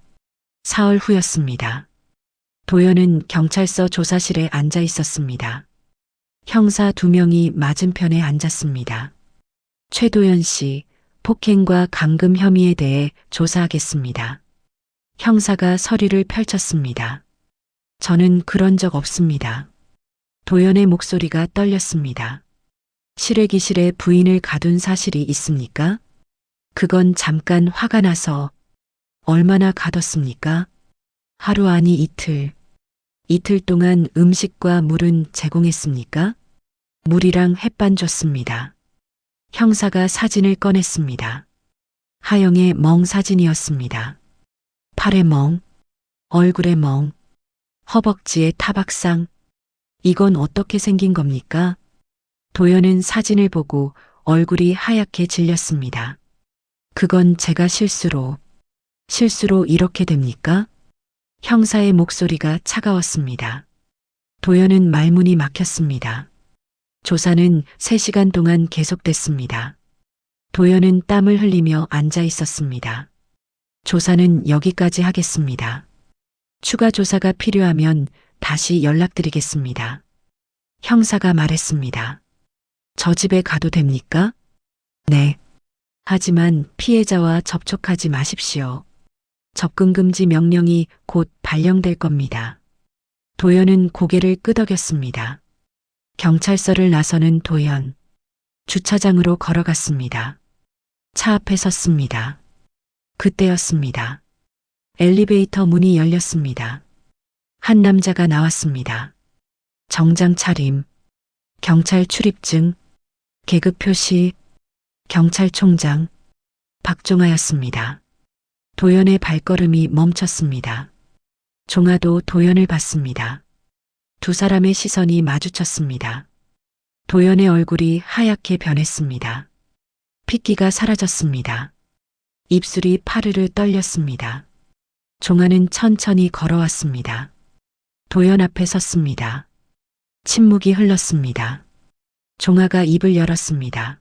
사흘 후였습니다. 도연은 경찰서 조사실에 앉아 있었습니다. 형사 2명이 맞은편에 앉았습니다. 최도연 씨, 폭행과 감금 혐의에 대해 조사하겠습니다. 형사가 서류를 펼쳤습니다. 저는 그런 적 없습니다. 도연의 목소리가 떨렸습니다. 실외기실에 부인을 가둔 사실이 있습니까? 그건 잠깐 화가 나서. 얼마나 가뒀습니까? 하루 아니 이틀. 이틀 동안 음식과 물은 제공했습니까? 물이랑 햇반 줬습니다. 형사가 사진을 꺼냈습니다. 하영의 멍 사진이었습니다. 팔에 멍, 얼굴에 멍, 허벅지에 타박상. 이건 어떻게 생긴 겁니까? 도연은 사진을 보고 얼굴이 하얗게 질렸습니다. 그건 제가 실수로 이렇게 됩니까? 형사의 목소리가 차가웠습니다. 도연은 말문이 막혔습니다. 조사는 3시간 동안 계속됐습니다. 도연은 땀을 흘리며 앉아 있었습니다. 조사는 여기까지 하겠습니다. 추가 조사가 필요하면 다시 연락드리겠습니다. 형사가 말했습니다. 저 집에 가도 됩니까? 네. 하지만 피해자와 접촉하지 마십시오. 접근 금지 명령이 곧 발령될 겁니다. 도연은 고개를 끄덕였습니다. 경찰서를 나서는 도연. 주차장으로 걸어갔습니다. 차 앞에 섰습니다. 그때였습니다. 엘리베이터 문이 열렸습니다. 한 남자가 나왔습니다. 정장 차림, 경찰 출입증, 계급 표시, 경찰총장, 박종하였습니다. 도연의 발걸음이 멈췄습니다. 종하도 도연을 봤습니다. 두 사람의 시선이 마주쳤습니다. 도연의 얼굴이 하얗게 변했습니다. 핏기가 사라졌습니다. 입술이 파르르 떨렸습니다. 종하는 천천히 걸어왔습니다. 도연 앞에 섰습니다. 침묵이 흘렀습니다. 종하가 입을 열었습니다.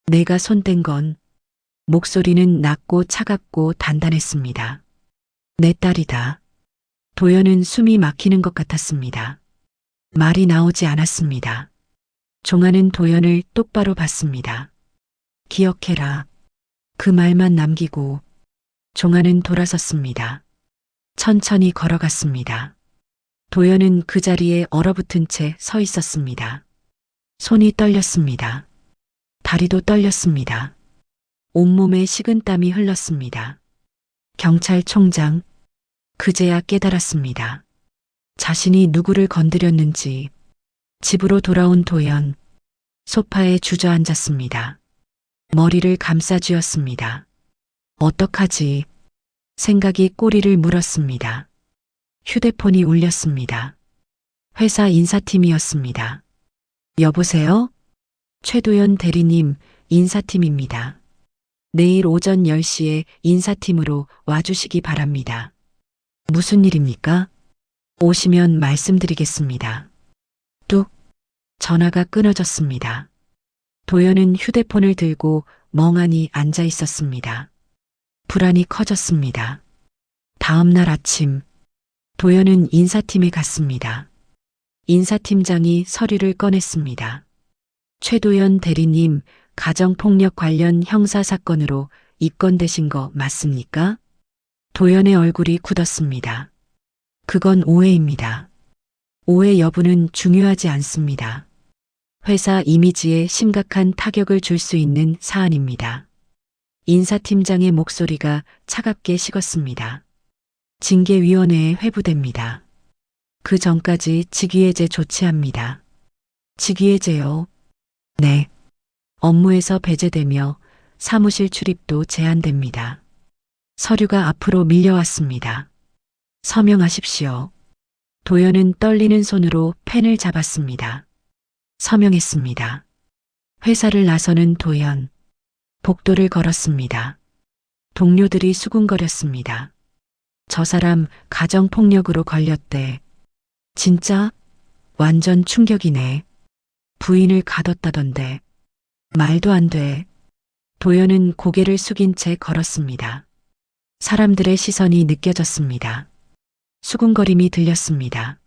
내가 손댄 건 목소리는 낮고 차갑고 단단했습니다. 내 딸이다. 도연은 숨이 막히는 것 같았습니다. 말이 나오지 않았습니다. 종아는 도연을 똑바로 봤습니다. 기억해라. 그 말만 남기고 종아는 돌아섰습니다. 천천히 걸어갔습니다. 도연은 그 자리에 얼어붙은 채 서 있었습니다. 손이 떨렸습니다. 다리도 떨렸습니다. 온몸에 식은땀이 흘렀습니다. 경찰총장, 그제야 깨달았습니다. 자신이 누구를 건드렸는지. 집으로 돌아온 도연, 소파에 주저앉았습니다. 머리를 감싸쥐었습니다. 어떡하지? 생각이 꼬리를 물었습니다. 휴대폰이 울렸습니다. 회사 인사팀이었습니다. 여보세요? 최도연 대리님, 인사팀입니다. 내일 오전 10시에 인사팀으로 와주시기 바랍니다. 무슨 일입니까? 오시면 말씀드리겠습니다. 뚝, 전화가 끊어졌습니다. 도연은 휴대폰을 들고 멍하니 앉아 있었습니다. 불안이 커졌습니다. 다음 날 아침, 도연은 인사팀에 갔습니다. 인사팀장이 서류를 꺼냈습니다. 최도연 대리님, 가정폭력 관련 형사사건으로 입건되신 거 맞습니까? 도연의 얼굴이 굳었습니다. 그건 오해입니다. 오해 여부는 중요하지 않습니다. 회사 이미지에 심각한 타격을 줄 수 있는 사안입니다. 인사팀장의 목소리가 차갑게 식었습니다. 징계위원회에 회부됩니다. 그 전까지 직위해제 조치합니다. 직위해제요? 네. 업무에서 배제되며 사무실 출입도 제한됩니다. 서류가 앞으로 밀려왔습니다. 서명하십시오. 도연은 떨리는 손으로 펜을 잡았습니다. 서명했습니다. 회사를 나서는 도연. 복도를 걸었습니다. 동료들이 수군거렸습니다. 저 사람 가정폭력으로 걸렸대. 진짜? 완전 충격이네. 부인을 가뒀다던데. 말도 안 돼. 도연은 고개를 숙인 채 걸었습니다. 사람들의 시선이 느껴졌습니다. 수군거림이 들렸습니다.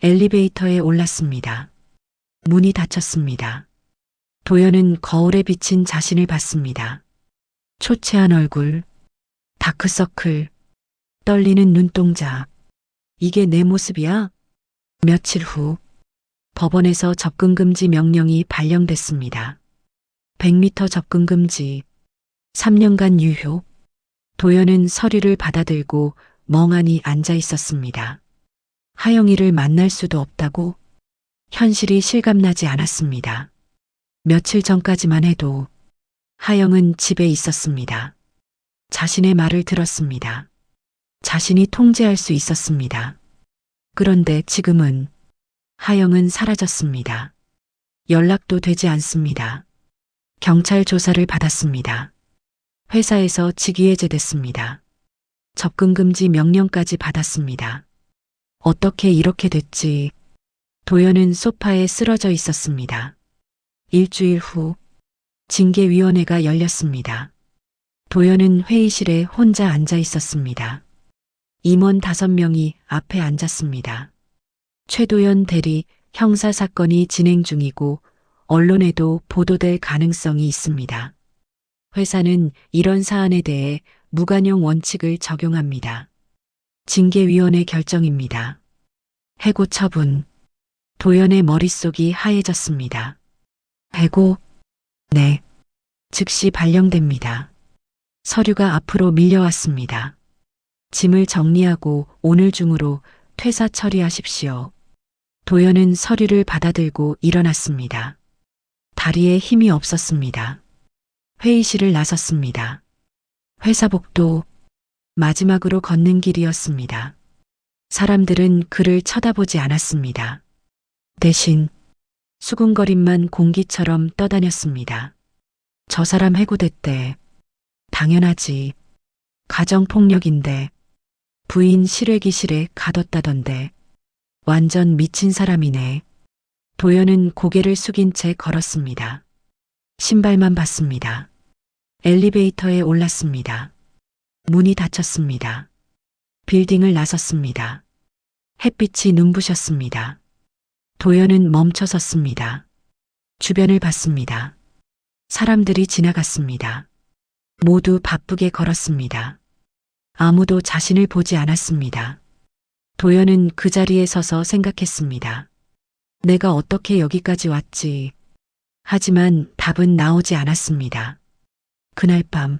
엘리베이터에 올랐습니다. 문이 닫혔습니다. 도연은 거울에 비친 자신을 봤습니다. 초췌한 얼굴, 다크서클, 떨리는 눈동자. 이게 내 모습이야? 며칠 후, 법원에서 접근금지 명령이 발령됐습니다. 100m 접근금지, 3년간 유효. 도연은 서류를 받아들고 멍하니 앉아 있었습니다. 하영이를 만날 수도 없다고? 현실이 실감나지 않았습니다. 며칠 전까지만 해도 하영은 집에 있었습니다. 자신의 말을 들었습니다. 자신이 통제할 수 있었습니다. 그런데 지금은 하영은 사라졌습니다. 연락도 되지 않습니다. 경찰 조사를 받았습니다. 회사에서 직위해제됐습니다. 접근금지 명령까지 받았습니다. 어떻게 이렇게 됐지? 도연은 소파에 쓰러져 있었습니다. 일주일 후 징계위원회가 열렸습니다. 도연은 회의실에 혼자 앉아 있었습니다. 임원 5명이 앞에 앉았습니다. 최도연 대리 형사사건이 진행 중이고 언론에도 보도될 가능성이 있습니다. 회사는 이런 사안에 대해 무관용 원칙을 적용합니다. 징계위원회 결정입니다. 해고 처분. 도연의 머릿속이 하얘졌습니다. 해고? 네. 즉시 발령됩니다. 서류가 앞으로 밀려왔습니다. 짐을 정리하고 오늘 중으로 퇴사 처리하십시오. 도연은 서류를 받아들고 일어났습니다. 다리에 힘이 없었습니다. 회의실을 나섰습니다. 회사 복도, 마지막으로 걷는 길이었습니다. 사람들은 그를 쳐다보지 않았습니다. 대신 수군거림만 공기처럼 떠다녔습니다. 저 사람 해고됐대. 당연하지. 가정폭력인데 부인 실외기실에 가뒀다던데. 완전 미친 사람이네. 도연은 고개를 숙인 채 걸었습니다. 신발만 봤습니다. 엘리베이터에 올랐습니다. 문이 닫혔습니다. 빌딩을 나섰습니다. 햇빛이 눈부셨습니다. 도연은 멈춰 섰습니다. 주변을 봤습니다. 사람들이 지나갔습니다. 모두 바쁘게 걸었습니다. 아무도 자신을 보지 않았습니다. 도연은 그 자리에 서서 생각했습니다. 내가 어떻게 여기까지 왔지? 하지만 답은 나오지 않았습니다. 그날 밤,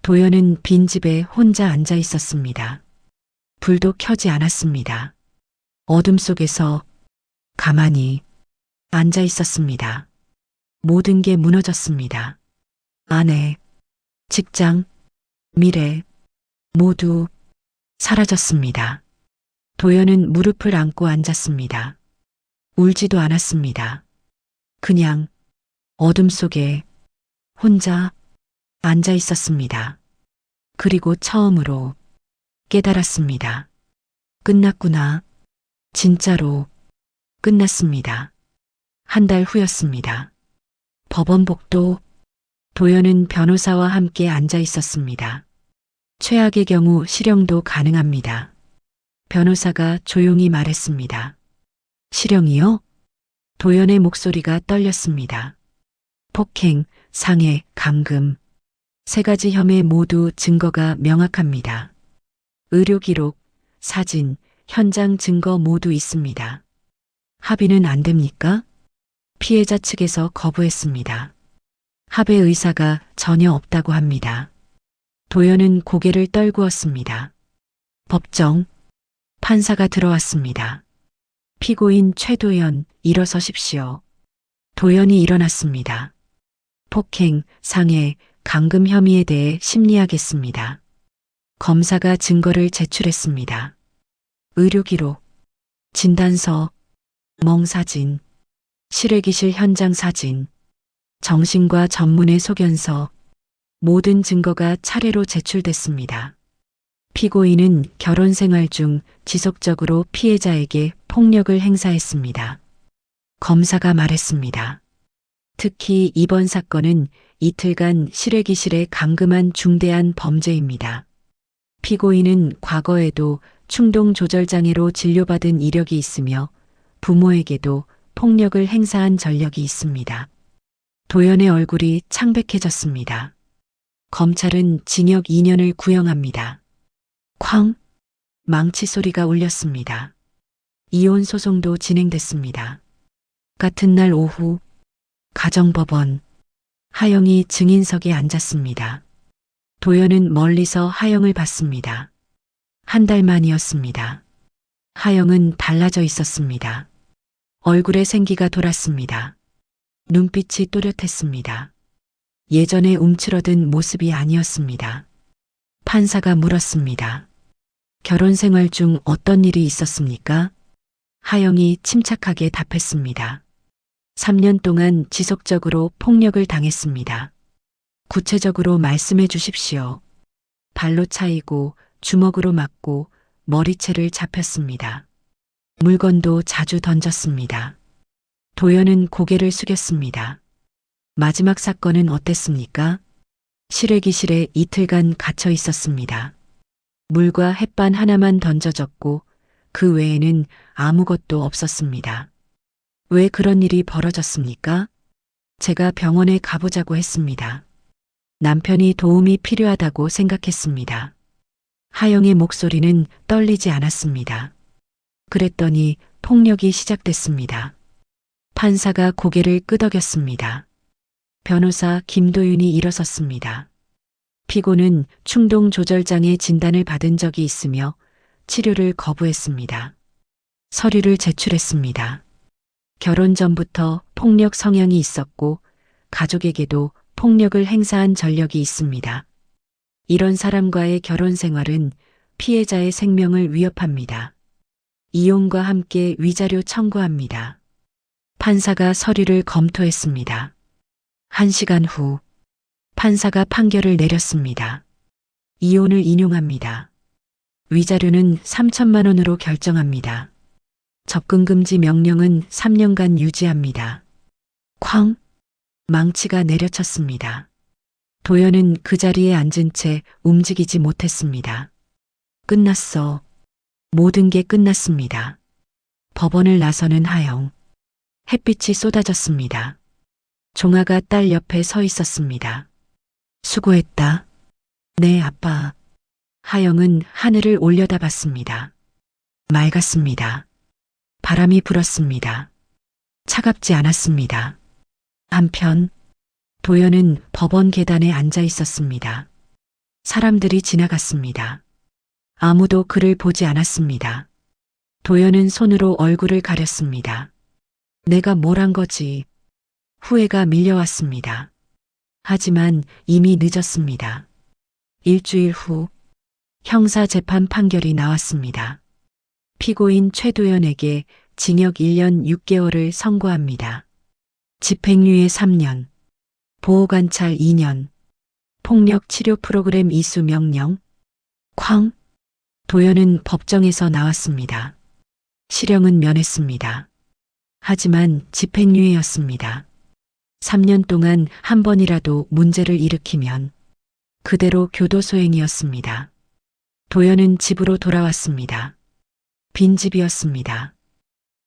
도연은 빈집에 혼자 앉아 있었습니다. 불도 켜지 않았습니다. 어둠 속에서 가만히 앉아 있었습니다. 모든 게 무너졌습니다. 아내, 직장, 미래, 모두 사라졌습니다. 도연은 무릎을 안고 앉았습니다. 울지도 않았습니다. 그냥 어둠 속에 혼자 앉아 있었습니다. 그리고 처음으로 깨달았습니다. 끝났구나. 진짜로 끝났습니다. 한 달 후였습니다. 법원 복도. 도연은 변호사와 함께 앉아 있었습니다. 최악의 경우 실형도 가능합니다. 변호사가 조용히 말했습니다. 실형이요? 도연의 목소리가 떨렸습니다. 폭행, 상해, 감금. 세 가지 혐의 모두 증거가 명확합니다. 의료 기록, 사진, 현장 증거 모두 있습니다. 합의는 안 됩니까? 피해자 측에서 거부했습니다. 합의 의사가 전혀 없다고 합니다. 도연은 고개를 떨구었습니다. 법정, 판사가 들어왔습니다. 피고인 최도연, 일어서십시오. 도연이 일어났습니다. 폭행, 상해, 감금 혐의에 대해 심리하겠습니다. 검사가 증거를 제출했습니다. 의료기록, 진단서, 멍사진, 실외기실 현장 사진, 정신과 전문의 소견서, 모든 증거가 차례로 제출됐습니다. 피고인은 결혼 생활 중 지속적으로 피해자에게 폭력을 행사했습니다. 검사가 말했습니다. 특히 이번 사건은 이틀간 실외기실에 감금한 중대한 범죄입니다. 피고인은 과거에도 충동조절장애로 진료받은 이력이 있으며 부모에게도 폭력을 행사한 전력이 있습니다. 도연의 얼굴이 창백해졌습니다. 검찰은 징역 2년을 구형합니다. 쾅! 망치 소리가 울렸습니다. 이혼 소송도 진행됐습니다. 같은 날 오후, 가정법원, 하영이 증인석에 앉았습니다. 도연은 멀리서 하영을 봤습니다. 한 달 만이었습니다. 하영은 달라져 있었습니다. 얼굴에 생기가 돌았습니다. 눈빛이 또렷했습니다. 예전에 움츠러든 모습이 아니었습니다. 판사가 물었습니다. 결혼 생활 중 어떤 일이 있었습니까? 하영이 침착하게 답했습니다. 3년 동안 지속적으로 폭력을 당했습니다. 구체적으로 말씀해 주십시오. 발로 차이고 주먹으로 맞고 머리채를 잡혔습니다. 물건도 자주 던졌습니다. 도연은 고개를 숙였습니다. 마지막 사건은 어땠습니까? 실외기실에 이틀간 갇혀 있었습니다. 물과 햇반 하나만 던져졌고 그 외에는 아무것도 없었습니다. 왜 그런 일이 벌어졌습니까? 제가 병원에 가보자고 했습니다. 남편이 도움이 필요하다고 생각했습니다. 하영의 목소리는 떨리지 않았습니다. 그랬더니 폭력이 시작됐습니다. 판사가 고개를 끄덕였습니다. 변호사 김도윤이 일어섰습니다. 피고는 충동조절장애 진단을 받은 적이 있으며 치료를 거부했습니다. 서류를 제출했습니다. 결혼 전부터 폭력 성향이 있었고 가족에게도 폭력을 행사한 전력이 있습니다. 이런 사람과의 결혼 생활은 피해자의 생명을 위협합니다. 이혼과 함께 위자료 청구합니다. 판사가 서류를 검토했습니다. 1시간 후 판사가 판결을 내렸습니다. 이혼을 인용합니다. 위자료는 3천만 원으로 결정합니다. 접근금지 명령은 3년간 유지합니다. 쾅! 망치가 내려쳤습니다. 도연은 그 자리에 앉은 채 움직이지 못했습니다. 끝났어. 모든 게 끝났습니다. 법원을 나서는 하영. 햇빛이 쏟아졌습니다. 종아가 딸 옆에 서 있었습니다. 수고했다. 네, 아빠. 하영은 하늘을 올려다봤습니다. 맑았습니다. 바람이 불었습니다. 차갑지 않았습니다. 한편 도연은 법원 계단에 앉아 있었습니다. 사람들이 지나갔습니다. 아무도 그를 보지 않았습니다. 도연은 손으로 얼굴을 가렸습니다. 내가 뭘 한 거지? 후회가 밀려왔습니다. 하지만 이미 늦었습니다. 일주일 후 형사재판 판결이 나왔습니다. 피고인 최도연에게 징역 1년 6개월을 선고합니다. 집행유예 3년, 보호관찰 2년, 폭력치료 프로그램 이수 명령, 쾅! 도연은 법정에서 나왔습니다. 실형은 면했습니다. 하지만 집행유예였습니다. 3년 동안 한 번이라도 문제를 일으키면 그대로 교도소행이었습니다. 도연은 집으로 돌아왔습니다. 빈집이었습니다.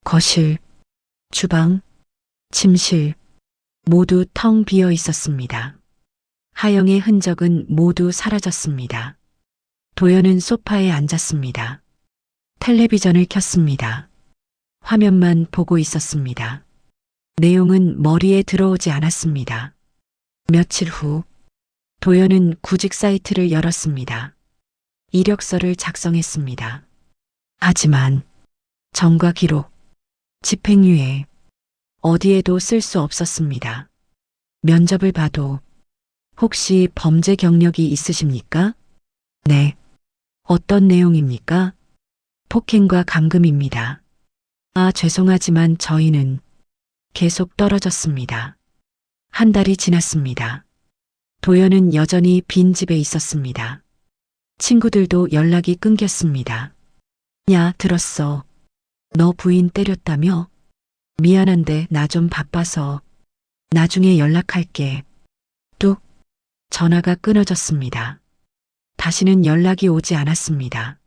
거실, 주방, 침실 모두 텅 비어 있었습니다. 하영의 흔적은 모두 사라졌습니다. 도연은 소파에 앉았습니다. 텔레비전을 켰습니다. 화면만 보고 있었습니다. 내용은 머리에 들어오지 않았습니다. 며칠 후 도연은 구직 사이트를 열었습니다. 이력서를 작성했습니다. 하지만 정과 기록, 집행유예 어디에도 쓸 수 없었습니다. 면접을 봐도 혹시 범죄 경력이 있으십니까? 네. 어떤 내용입니까? 폭행과 감금입니다. 아, 죄송하지만 저희는 계속 떨어졌습니다. 한 달이 지났습니다. 도연은 여전히 빈집에 있었습니다. 친구들도 연락이 끊겼습니다. 야, 들었어. 너 부인 때렸다며? 미안한데 나 좀 바빠서 나중에 연락할게. 뚝. 전화가 끊어졌습니다. 다시는 연락이 오지 않았습니다.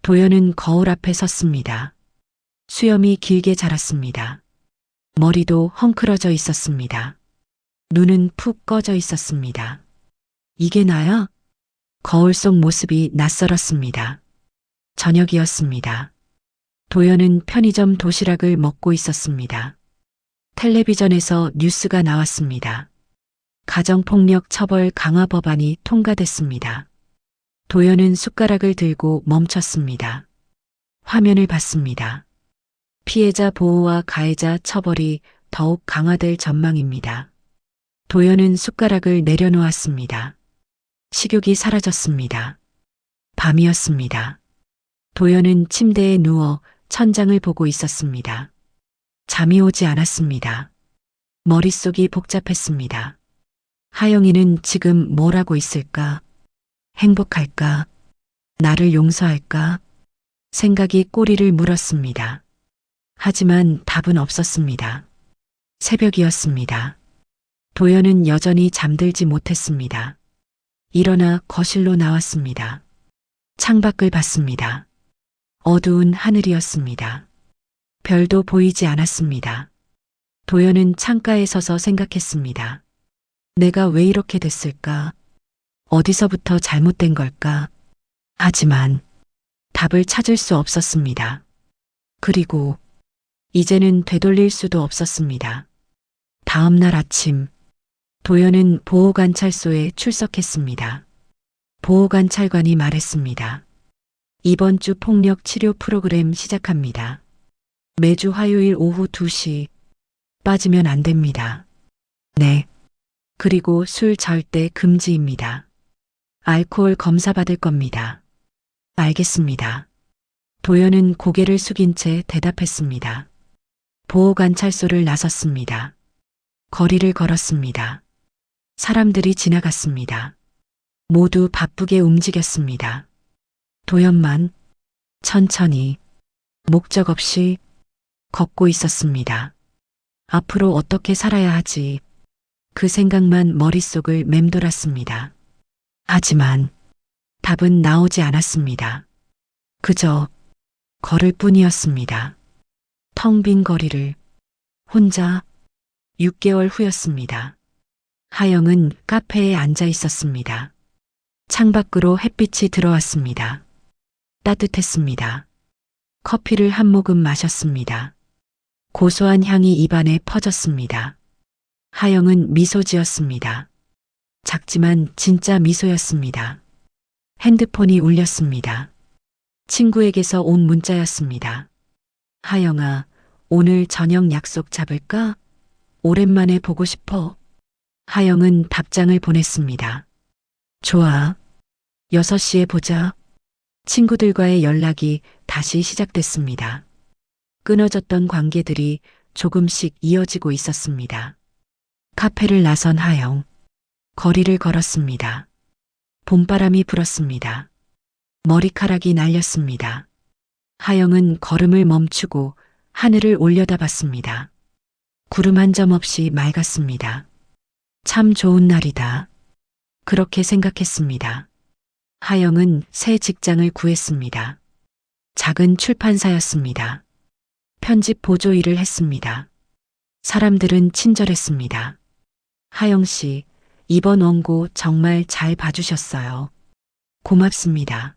도연은 거울 앞에 섰습니다. 수염이 길게 자랐습니다. 머리도 헝클어져 있었습니다. 눈은 푹 꺼져 있었습니다. 이게 나야? 거울 속 모습이 낯설었습니다. 저녁이었습니다. 도연은 편의점 도시락을 먹고 있었습니다. 텔레비전에서 뉴스가 나왔습니다. 가정폭력 처벌 강화 법안이 통과됐습니다. 도연은 숟가락을 들고 멈췄습니다. 화면을 봤습니다. 피해자 보호와 가해자 처벌이 더욱 강화될 전망입니다. 도연은 숟가락을 내려놓았습니다. 식욕이 사라졌습니다. 밤이었습니다. 도연은 침대에 누워 천장을 보고 있었습니다. 잠이 오지 않았습니다. 머릿속이 복잡했습니다. 하영이는 지금 뭘 하고 있을까? 행복할까? 나를 용서할까? 생각이 꼬리를 물었습니다. 하지만 답은 없었습니다. 새벽이었습니다. 도연은 여전히 잠들지 못했습니다. 일어나 거실로 나왔습니다. 창밖을 봤습니다. 어두운 하늘이었습니다. 별도 보이지 않았습니다. 도연은 창가에 서서 생각했습니다. 내가 왜 이렇게 됐을까? 어디서부터 잘못된 걸까? 하지만 답을 찾을 수 없었습니다. 그리고 이제는 되돌릴 수도 없었습니다. 다음 날 아침, 도연은 보호관찰소에 출석했습니다. 보호관찰관이 말했습니다. 이번 주 폭력 치료 프로그램 시작합니다. 매주 화요일 오후 2시. 빠지면 안 됩니다. 네. 그리고 술 절대 금지입니다. 알코올 검사 받을 겁니다. 알겠습니다. 도연은 고개를 숙인 채 대답했습니다. 보호관찰소를 나섰습니다. 거리를 걸었습니다. 사람들이 지나갔습니다. 모두 바쁘게 움직였습니다. 도연만 천천히 목적 없이 걷고 있었습니다. 앞으로 어떻게 살아야 하지? 그 생각만 머릿속을 맴돌았습니다. 하지만 답은 나오지 않았습니다. 그저 걸을 뿐이었습니다. 텅 빈 거리를 혼자 6개월 후였습니다. 하영은 카페에 앉아 있었습니다. 창밖으로 햇빛이 들어왔습니다. 따뜻했습니다. 커피를 한 모금 마셨습니다. 고소한 향이 입안에 퍼졌습니다. 하영은 미소 지었습니다. 작지만 진짜 미소였습니다. 핸드폰이 울렸습니다. 친구에게서 온 문자였습니다. 하영아, 오늘 저녁 약속 잡을까? 오랜만에 보고 싶어. 하영은 답장을 보냈습니다. 좋아. 6시에 보자. 친구들과의 연락이 다시 시작됐습니다. 끊어졌던 관계들이 조금씩 이어지고 있었습니다. 카페를 나선 하영. 거리를 걸었습니다. 봄바람이 불었습니다. 머리카락이 날렸습니다. 하영은 걸음을 멈추고 하늘을 올려다봤습니다. 구름 한 점 없이 맑았습니다. 참 좋은 날이다. 그렇게 생각했습니다. 하영은 새 직장을 구했습니다. 작은 출판사였습니다. 편집 보조 일을 했습니다. 사람들은 친절했습니다. 하영 씨, 이번 원고 정말 잘 봐주셨어요. 고맙습니다.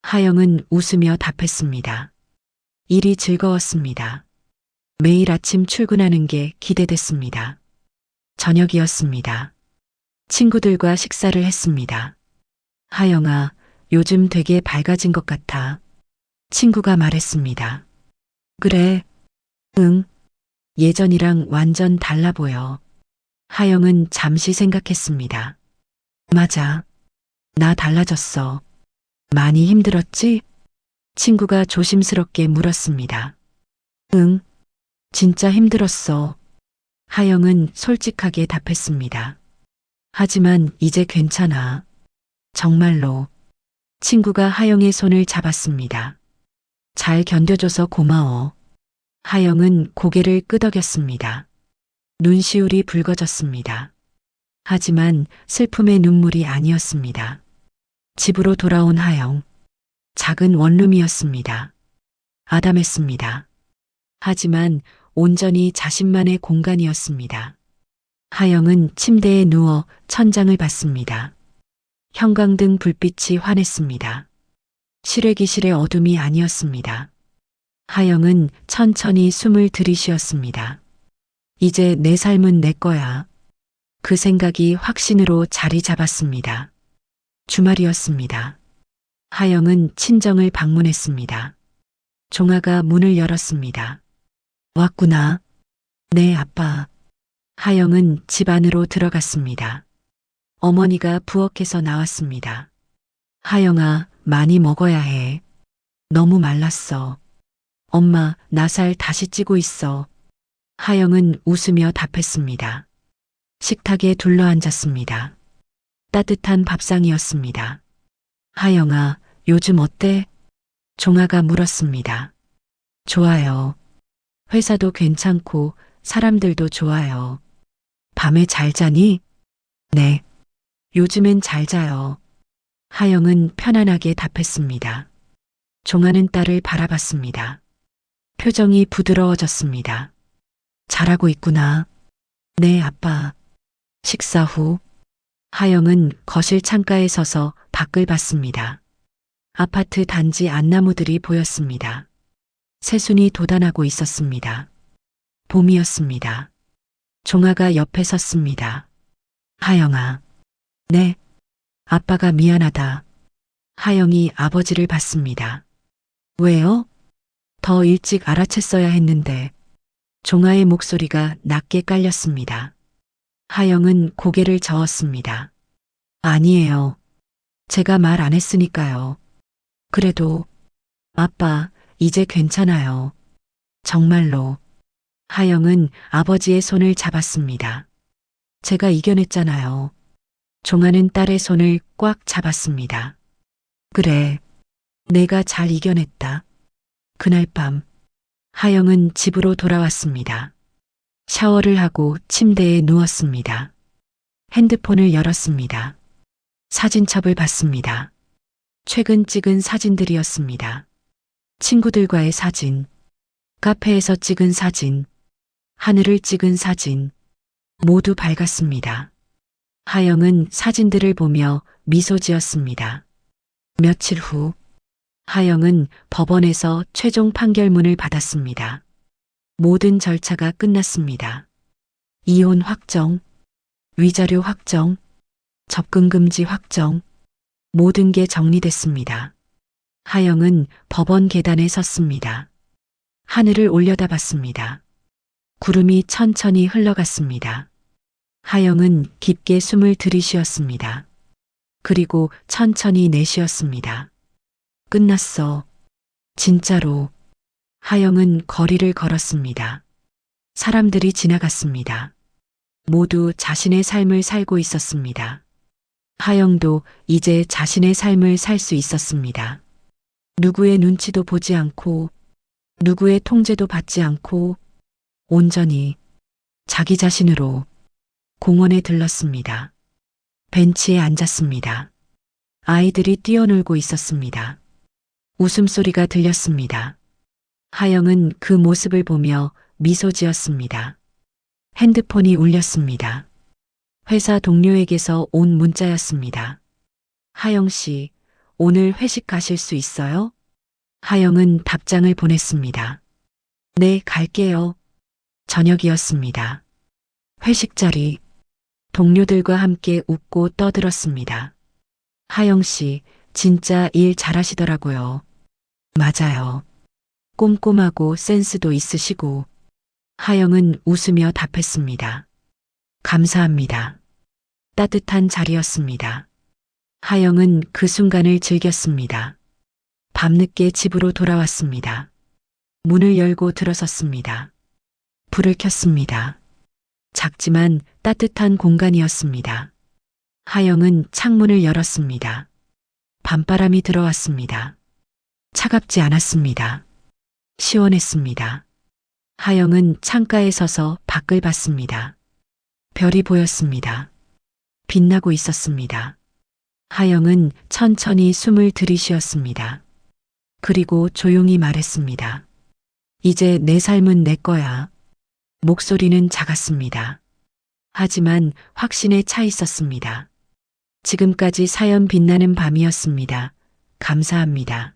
하영은 웃으며 답했습니다. 일이 즐거웠습니다. 매일 아침 출근하는 게 기대됐습니다. 저녁이었습니다. 친구들과 식사를 했습니다. 하영아, 요즘 되게 밝아진 것 같아. 친구가 말했습니다. 그래, 응. 예전이랑 완전 달라 보여. 하영은 잠시 생각했습니다. 맞아. 나 달라졌어. 많이 힘들었지? 친구가 조심스럽게 물었습니다. 응. 진짜 힘들었어. 하영은 솔직하게 답했습니다. 하지만 이제 괜찮아. 정말로. 친구가 하영의 손을 잡았습니다. 잘 견뎌줘서 고마워. 하영은 고개를 끄덕였습니다. 눈시울이 붉어졌습니다. 하지만 슬픔의 눈물이 아니었습니다. 집으로 돌아온 하영. 작은 원룸이었습니다. 아담했습니다. 하지만 온전히 자신만의 공간이었습니다. 하영은 침대에 누워 천장을 봤습니다. 형광등 불빛이 환했습니다. 실외기실의 어둠이 아니었습니다. 하영은 천천히 숨을 들이쉬었습니다. 이제 내 삶은 내 거야. 그 생각이 확신으로 자리 잡았습니다. 주말이었습니다. 하영은 친정을 방문했습니다. 종아가 문을 열었습니다. 왔구나. 네, 아빠. 하영은 집 안으로 들어갔습니다. 어머니가 부엌에서 나왔습니다. 하영아, 많이 먹어야 해. 너무 말랐어. 엄마, 나 살 다시 찌고 있어. 하영은 웃으며 답했습니다. 식탁에 둘러앉았습니다. 따뜻한 밥상이었습니다. 하영아, 요즘 어때? 종아가 물었습니다. 좋아요. 회사도 괜찮고 사람들도 좋아요. 밤에 잘 자니? 네. 요즘엔 잘 자요. 하영은 편안하게 답했습니다. 종아는 딸을 바라봤습니다. 표정이 부드러워졌습니다. 잘하고 있구나. 네, 아빠. 식사 후 하영은 거실 창가에 서서 밖을 봤습니다. 아파트 단지 안나무들이 보였습니다. 새순이 돋아나고 있었습니다. 봄이었습니다. 종아가 옆에 섰습니다. 하영아. 네. 아빠가 미안하다. 하영이 아버지를 봤습니다. 왜요? 더 일찍 알아챘어야 했는데. 종아의 목소리가 낮게 깔렸습니다. 하영은 고개를 저었습니다. 아니에요. 제가 말 안 했으니까요. 그래도 아빠, 이제 괜찮아요. 정말로. 하영은 아버지의 손을 잡았습니다. 제가 이겨냈잖아요. 종아는 딸의 손을 꽉 잡았습니다. 그래, 내가 잘 이겨냈다. 그날 밤 하영은 집으로 돌아왔습니다. 샤워를 하고 침대에 누웠습니다. 핸드폰을 열었습니다. 사진첩을 봤습니다. 최근 찍은 사진들이었습니다. 친구들과의 사진, 카페에서 찍은 사진, 하늘을 찍은 사진, 모두 밝았습니다. 하영은 사진들을 보며 미소 지었습니다. 며칠 후, 하영은 법원에서 최종 판결문을 받았습니다. 모든 절차가 끝났습니다. 이혼 확정, 위자료 확정, 접근 금지 확정, 모든 게 정리됐습니다. 하영은 법원 계단에 섰습니다. 하늘을 올려다봤습니다. 구름이 천천히 흘러갔습니다. 하영은 깊게 숨을 들이쉬었습니다. 그리고 천천히 내쉬었습니다. 끝났어. 진짜로. 하영은 거리를 걸었습니다. 사람들이 지나갔습니다. 모두 자신의 삶을 살고 있었습니다. 하영도 이제 자신의 삶을 살 수 있었습니다. 누구의 눈치도 보지 않고, 누구의 통제도 받지 않고, 온전히 자기 자신으로 공원에 들렀습니다. 벤치에 앉았습니다. 아이들이 뛰어놀고 있었습니다. 웃음소리가 들렸습니다. 하영은 그 모습을 보며 미소 지었습니다. 핸드폰이 울렸습니다. 회사 동료에게서 온 문자였습니다. 하영 씨, 오늘 회식 가실 수 있어요? 하영은 답장을 보냈습니다. 네, 갈게요. 저녁이었습니다. 회식 자리, 동료들과 함께 웃고 떠들었습니다. 하영 씨, 진짜 일 잘하시더라고요. 맞아요. 꼼꼼하고 센스도 있으시고. 하영은 웃으며 답했습니다. 감사합니다. 따뜻한 자리였습니다. 하영은 그 순간을 즐겼습니다. 밤늦게 집으로 돌아왔습니다. 문을 열고 들어섰습니다. 불을 켰습니다. 작지만 따뜻한 공간이었습니다. 하영은 창문을 열었습니다. 밤바람이 들어왔습니다. 차갑지 않았습니다. 시원했습니다. 하영은 창가에 서서 밖을 봤습니다. 별이 보였습니다. 빛나고 있었습니다. 하영은 천천히 숨을 들이쉬었습니다. 그리고 조용히 말했습니다. 이제 내 삶은 내 거야. 목소리는 작았습니다. 하지만 확신에 차 있었습니다. 지금까지 사연 빛나는 밤이었습니다. 감사합니다.